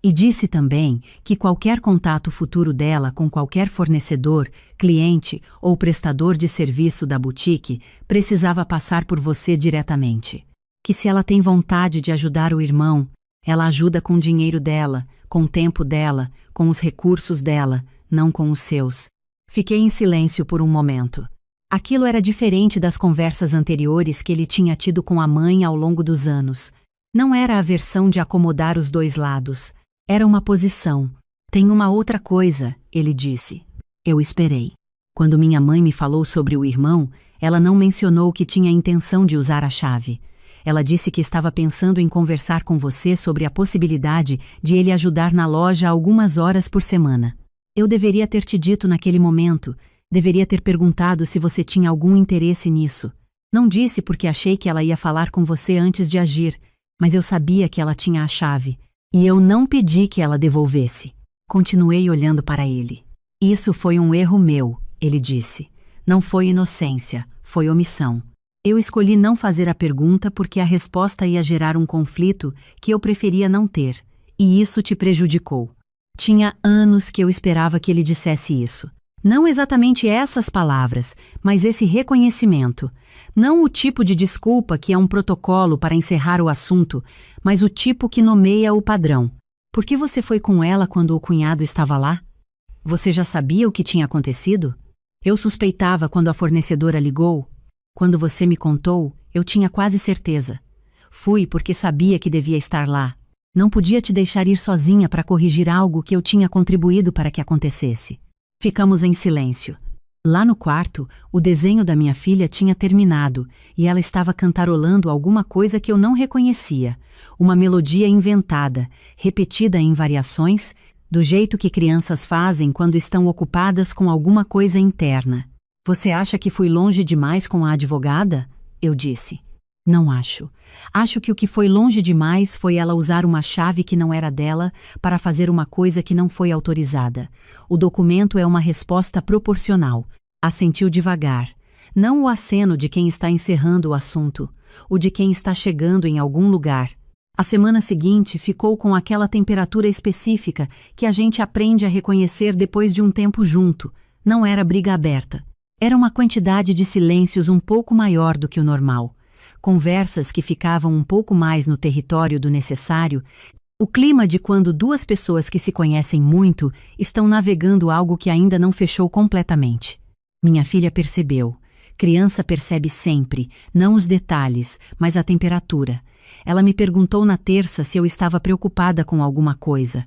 E disse também que qualquer contato futuro dela com qualquer fornecedor, cliente ou prestador de serviço da boutique precisava passar por você diretamente. Que se ela tem vontade de ajudar o irmão, ela ajuda com o dinheiro dela, com o tempo dela, com os recursos dela, não com os seus. Fiquei em silêncio por um momento. Aquilo era diferente das conversas anteriores que ele tinha tido com a mãe ao longo dos anos. Não era a versão de acomodar os dois lados. Era uma posição. Tem uma outra coisa, ele disse. Eu esperei. Quando minha mãe me falou sobre o irmão, ela não mencionou que tinha intenção de usar a chave. Ela disse que estava pensando em conversar com você sobre a possibilidade de ele ajudar na loja algumas horas por semana. Eu deveria ter te dito naquele momento, deveria ter perguntado se você tinha algum interesse nisso. Não disse porque achei que ela ia falar com você antes de agir, mas eu sabia que ela tinha a chave, e eu não pedi que ela devolvesse. Continuei olhando para ele. Isso foi um erro meu, ele disse. Não foi inocência, foi omissão. Eu escolhi não fazer a pergunta porque a resposta ia gerar um conflito que eu preferia não ter, e isso te prejudicou. Tinha anos que eu esperava que ele dissesse isso. Não exatamente essas palavras, mas esse reconhecimento. Não o tipo de desculpa que é um protocolo para encerrar o assunto, mas o tipo que nomeia o padrão. Por que você foi com ela quando o cunhado estava lá? Você já sabia o que tinha acontecido? Eu suspeitava quando a fornecedora ligou. Quando você me contou, eu tinha quase certeza. Fui porque sabia que devia estar lá. Não podia te deixar ir sozinha para corrigir algo que eu tinha contribuído para que acontecesse. Ficamos em silêncio. Lá no quarto, o desenho da minha filha tinha terminado e ela estava cantarolando alguma coisa que eu não reconhecia. Uma melodia inventada, repetida em variações, do jeito que crianças fazem quando estão ocupadas com alguma coisa interna. Você acha que fui longe demais com a advogada? Eu disse. Não acho. Acho que o que foi longe demais foi ela usar uma chave que não era dela para fazer uma coisa que não foi autorizada. O documento é uma resposta proporcional. Assentiu devagar. Não o aceno de quem está encerrando o assunto, o de quem está chegando em algum lugar. A semana seguinte ficou com aquela temperatura específica que a gente aprende a reconhecer depois de um tempo junto. Não era briga aberta. Era uma quantidade de silêncios um pouco maior do que o normal. Conversas que ficavam um pouco mais no território do necessário, o clima de quando duas pessoas que se conhecem muito estão navegando algo que ainda não fechou completamente. Minha filha percebeu. Criança percebe sempre, não os detalhes, mas a temperatura. Ela me perguntou na terça se eu estava preocupada com alguma coisa.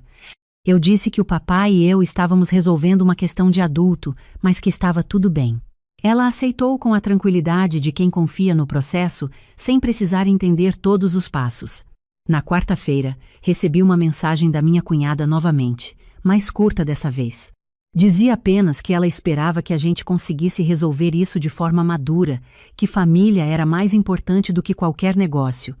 Eu disse que o papai e eu estávamos resolvendo uma questão de adulto, mas que estava tudo bem. Ela aceitou com a tranquilidade de quem confia no processo, sem precisar entender todos os passos. Na quarta-feira, recebi uma mensagem da minha cunhada novamente, mais curta dessa vez. Dizia apenas que ela esperava que a gente conseguisse resolver isso de forma madura, que família era mais importante do que qualquer negócio.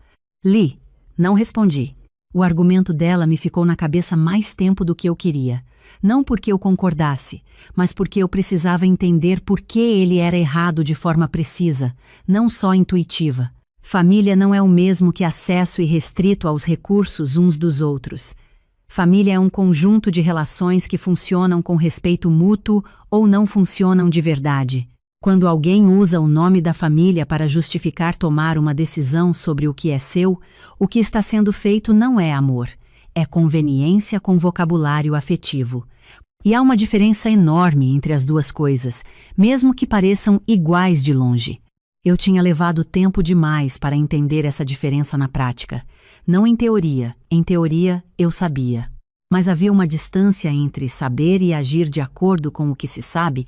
Li, não respondi. O argumento dela me ficou na cabeça mais tempo do que eu queria. Não porque eu concordasse, mas porque eu precisava entender por que ele era errado de forma precisa, não só intuitiva. Família não é o mesmo que acesso irrestrito aos recursos uns dos outros. Família é um conjunto de relações que funcionam com respeito mútuo ou não funcionam de verdade. Quando alguém usa o nome da família para justificar tomar uma decisão sobre o que é seu, o que está sendo feito não é amor, é conveniência com vocabulário afetivo. E há uma diferença enorme entre as duas coisas, mesmo que pareçam iguais de longe. Eu tinha levado tempo demais para entender essa diferença na prática. Não em teoria eu sabia. Mas havia uma distância entre saber e agir de acordo com o que se sabe.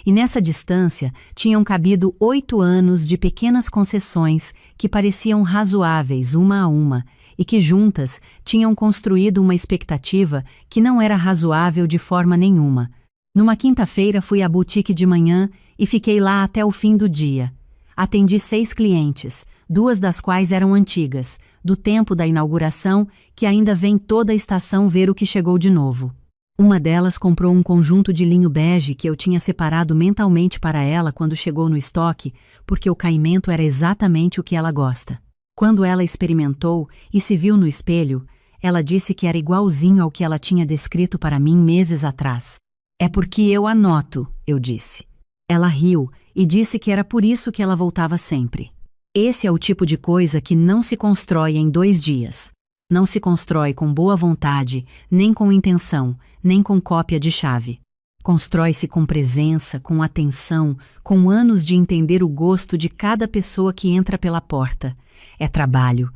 E nessa distância tinham cabido 8 anos de pequenas concessões que pareciam razoáveis uma a uma e que juntas tinham construído uma expectativa que não era razoável de forma nenhuma. Numa quinta-feira fui à boutique de manhã e fiquei lá até o fim do dia. Atendi 6 clientes, 2 das quais eram antigas, do tempo da inauguração, que ainda vem toda a estação ver o que chegou de novo. Uma delas comprou um conjunto de linho bege que eu tinha separado mentalmente para ela quando chegou no estoque, porque o caimento era exatamente o que ela gosta. Quando ela experimentou e se viu no espelho, ela disse que era igualzinho ao que ela tinha descrito para mim meses atrás. É porque eu anoto, eu disse. Ela riu e disse que era por isso que ela voltava sempre. Esse é o tipo de coisa que não se constrói em 2 dias. Não se constrói com boa vontade, nem com intenção, nem com cópia de chave. Constrói-se com presença, com atenção, com anos de entender o gosto de cada pessoa que entra pela porta. É trabalho.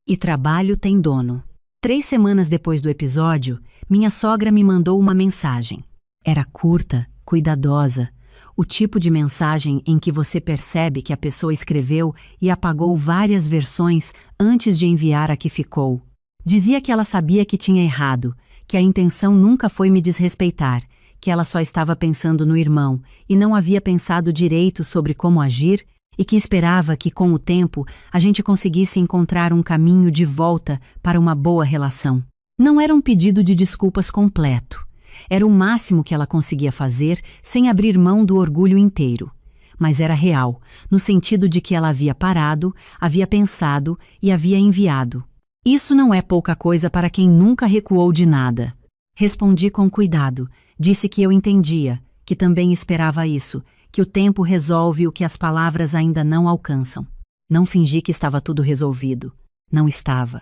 E trabalho tem dono. 3 semanas depois do episódio, minha sogra me mandou uma mensagem. Era curta, cuidadosa. o tipo de mensagem em que você percebe que a pessoa escreveu e apagou várias versões antes de enviar a que ficou. Dizia que ela sabia que tinha errado, que a intenção nunca foi me desrespeitar, que ela só estava pensando no irmão e não havia pensado direito sobre como agir e que esperava que, com o tempo, a gente conseguisse encontrar um caminho de volta para uma boa relação. Não era um pedido de desculpas completo. Era o máximo que ela conseguia fazer sem abrir mão do orgulho inteiro. Mas era real, no sentido de que ela havia parado, havia pensado e havia enviado. Isso não é pouca coisa para quem nunca recuou de nada. Respondi com cuidado, disse que eu entendia, que também esperava isso, que o tempo resolve o que as palavras ainda não alcançam. Não fingi que estava tudo resolvido. Não estava.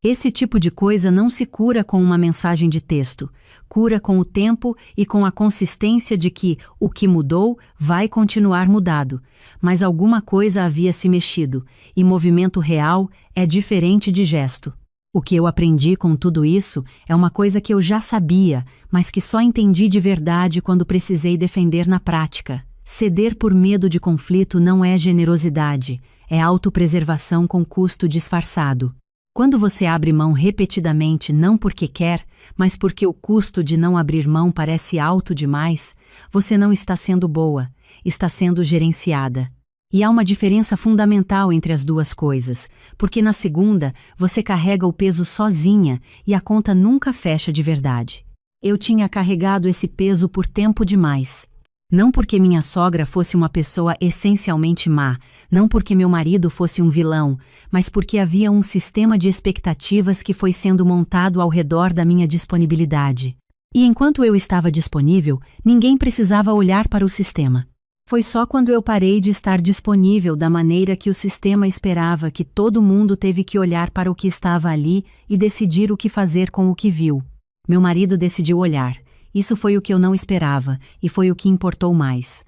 Esse tipo de coisa não se cura com uma mensagem de texto, cura com o tempo e com a consistência de que o que mudou vai continuar mudado, mas alguma coisa havia se mexido, e movimento real é diferente de gesto. O que eu aprendi com tudo isso é uma coisa que eu já sabia, mas que só entendi de verdade quando precisei defender na prática. Ceder por medo de conflito não é generosidade, é autopreservação com custo disfarçado. Quando você abre mão repetidamente não porque quer, mas porque o custo de não abrir mão parece alto demais, você não está sendo boa, está sendo gerenciada. E há uma diferença fundamental entre as duas coisas, porque na segunda você carrega o peso sozinha e a conta nunca fecha de verdade. Eu tinha carregado esse peso por tempo demais. Não porque minha sogra fosse uma pessoa essencialmente má, não porque meu marido fosse um vilão, mas porque havia um sistema de expectativas que foi sendo montado ao redor da minha disponibilidade. E enquanto eu estava disponível, ninguém precisava olhar para o sistema. Foi só quando eu parei de estar disponível da maneira que o sistema esperava que todo mundo teve que olhar para o que estava ali e decidir o que fazer com o que viu. Meu marido decidiu olhar. Isso foi o que eu não esperava, e foi o que importou mais.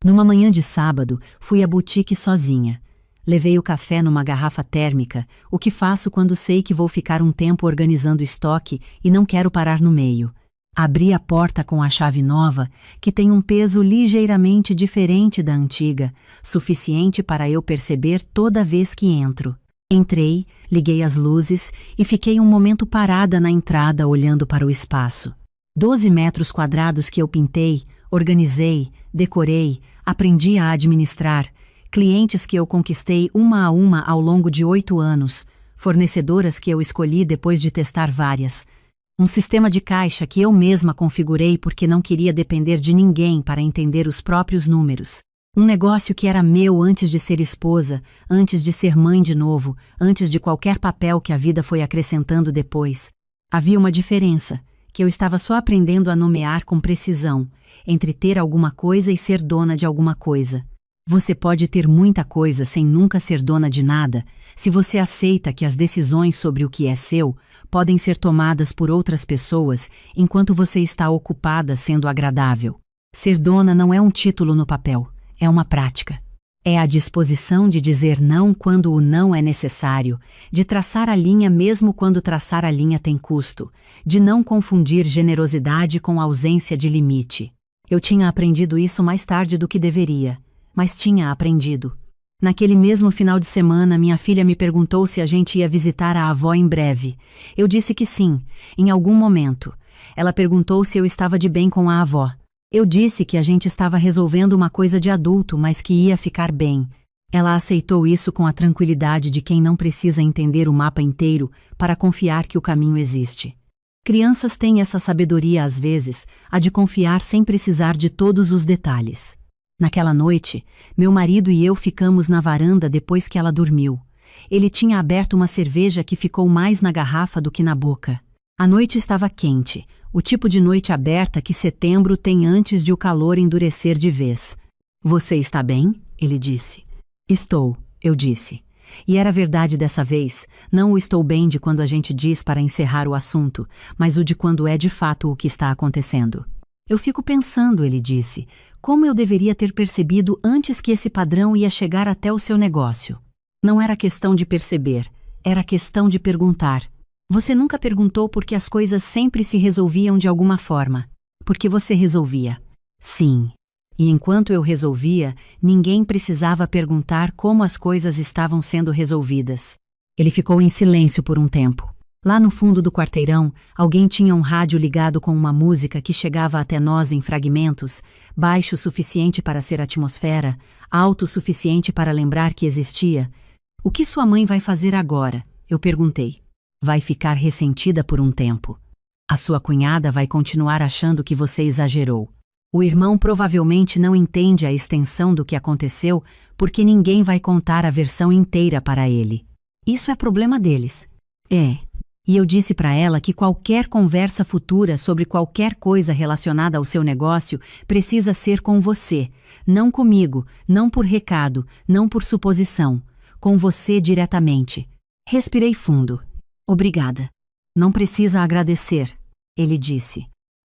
Numa manhã de sábado, fui à boutique sozinha. Levei o café numa garrafa térmica, o que faço quando sei que vou ficar um tempo organizando estoque e não quero parar no meio. Abri a porta com a chave nova, que tem um peso ligeiramente diferente da antiga, suficiente para eu perceber toda vez que entro. Entrei, liguei as luzes e fiquei um momento parada na entrada olhando para o espaço. 12 metros quadrados que eu pintei, organizei, decorei, aprendi a administrar, clientes que eu conquistei uma a uma ao longo de 8 anos, fornecedoras que eu escolhi depois de testar várias, um sistema de caixa que eu mesma configurei porque não queria depender de ninguém para entender os próprios números. Um negócio que era meu antes de ser esposa, antes de ser mãe de novo, antes de qualquer papel que a vida foi acrescentando depois. Havia uma diferença, que eu estava só aprendendo a nomear com precisão, entre ter alguma coisa e ser dona de alguma coisa. Você pode ter muita coisa sem nunca ser dona de nada, se você aceita que as decisões sobre o que é seu podem ser tomadas por outras pessoas enquanto você está ocupada sendo agradável. Ser dona não é um título no papel, é uma prática. É a disposição de dizer não quando o não é necessário, de traçar a linha mesmo quando traçar a linha tem custo, de não confundir generosidade com ausência de limite. Eu tinha aprendido isso mais tarde do que deveria, mas tinha aprendido. Naquele mesmo final de semana, minha filha me perguntou se a gente ia visitar a avó em breve. Eu disse que sim, em algum momento. Ela perguntou se eu estava de bem com a avó. Eu disse que a gente estava resolvendo uma coisa de adulto, mas que ia ficar bem. Ela aceitou isso com a tranquilidade de quem não precisa entender o mapa inteiro para confiar que o caminho existe. Crianças têm essa sabedoria às vezes, a de confiar sem precisar de todos os detalhes. Naquela noite, meu marido e eu ficamos na varanda depois que ela dormiu. Ele tinha aberto uma cerveja que ficou mais na garrafa do que na boca. A noite estava quente, o tipo de noite aberta que setembro tem antes de o calor endurecer de vez. "Você está bem?" ele disse. "Estou", eu disse. E era verdade dessa vez, não o estou bem de quando a gente diz para encerrar o assunto, mas o de quando é de fato o que está acontecendo. "Eu fico pensando", ele disse, "como eu deveria ter percebido antes que esse padrão ia chegar até o seu negócio." Não era questão de perceber, era questão de perguntar. Você nunca perguntou por que as coisas sempre se resolviam de alguma forma. Porque você resolvia. Sim. E enquanto eu resolvia, ninguém precisava perguntar como as coisas estavam sendo resolvidas. Ele ficou em silêncio por um tempo. Lá no fundo do quarteirão, alguém tinha um rádio ligado com uma música que chegava até nós em fragmentos, baixo o suficiente para ser atmosfera, alto o suficiente para lembrar que existia. O que sua mãe vai fazer agora? Eu perguntei. Vai ficar ressentida por um tempo. A sua cunhada vai continuar achando que você exagerou. O irmão provavelmente não entende a extensão do que aconteceu porque ninguém vai contar a versão inteira para ele. Isso é problema deles. E eu disse para ela que qualquer conversa futura sobre qualquer coisa relacionada ao seu negócio precisa ser com você, não comigo, não por recado, não por suposição, com você diretamente. Respirei fundo. Obrigada. Não precisa agradecer, ele disse.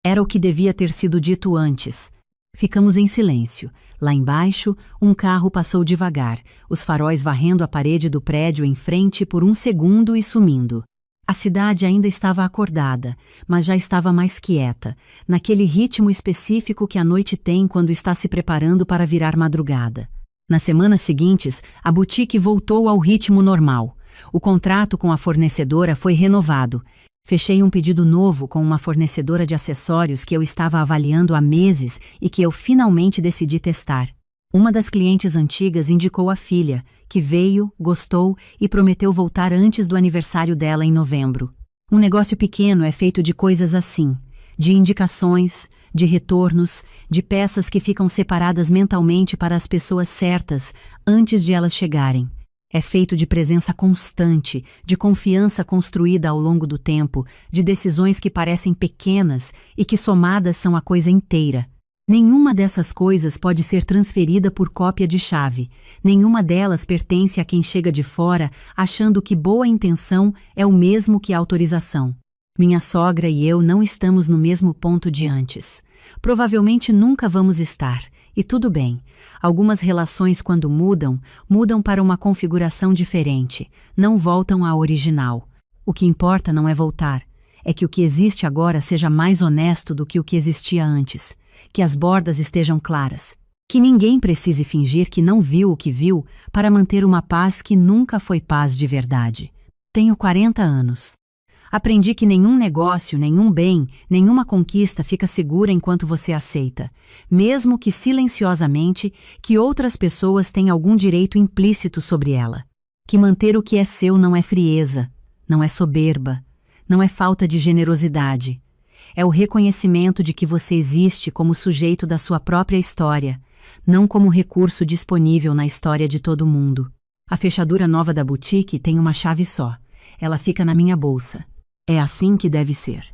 Era o que devia ter sido dito antes. Ficamos em silêncio. Lá embaixo, um carro passou devagar, os faróis varrendo a parede do prédio em frente por um segundo e sumindo. A cidade ainda estava acordada, mas já estava mais quieta, naquele ritmo específico que a noite tem quando está se preparando para virar madrugada. Nas semanas seguintes, a boutique voltou ao ritmo normal. O contrato com a fornecedora foi renovado. Fechei um pedido novo com uma fornecedora de acessórios que eu estava avaliando há meses e que eu finalmente decidi testar. Uma das clientes antigas indicou a filha, que veio, gostou e prometeu voltar antes do aniversário dela em novembro. Um negócio pequeno é feito de coisas assim, de indicações, de retornos, de peças que ficam separadas mentalmente para as pessoas certas antes de elas chegarem. É feito de presença constante, de confiança construída ao longo do tempo, de decisões que parecem pequenas e que somadas são a coisa inteira. Nenhuma dessas coisas pode ser transferida por cópia de chave. Nenhuma delas pertence a quem chega de fora achando que boa intenção é o mesmo que autorização. Minha sogra e eu não estamos no mesmo ponto de antes. Provavelmente nunca vamos estar. E tudo bem. Algumas relações, quando mudam, mudam para uma configuração diferente. Não voltam à original. O que importa não é voltar. É que o que existe agora seja mais honesto do que o que existia antes. Que as bordas estejam claras. Que ninguém precise fingir que não viu o que viu para manter uma paz que nunca foi paz de verdade. Tenho 40 anos. Aprendi que nenhum negócio, nenhum bem, nenhuma conquista fica segura enquanto você aceita, mesmo que silenciosamente, que outras pessoas têm algum direito implícito sobre ela. Que manter o que é seu não é frieza, não é soberba, não é falta de generosidade. É o reconhecimento de que você existe como sujeito da sua própria história, não como recurso disponível na história de todo mundo. A fechadura nova da boutique tem uma chave só. Ela fica na minha bolsa. É assim que deve ser.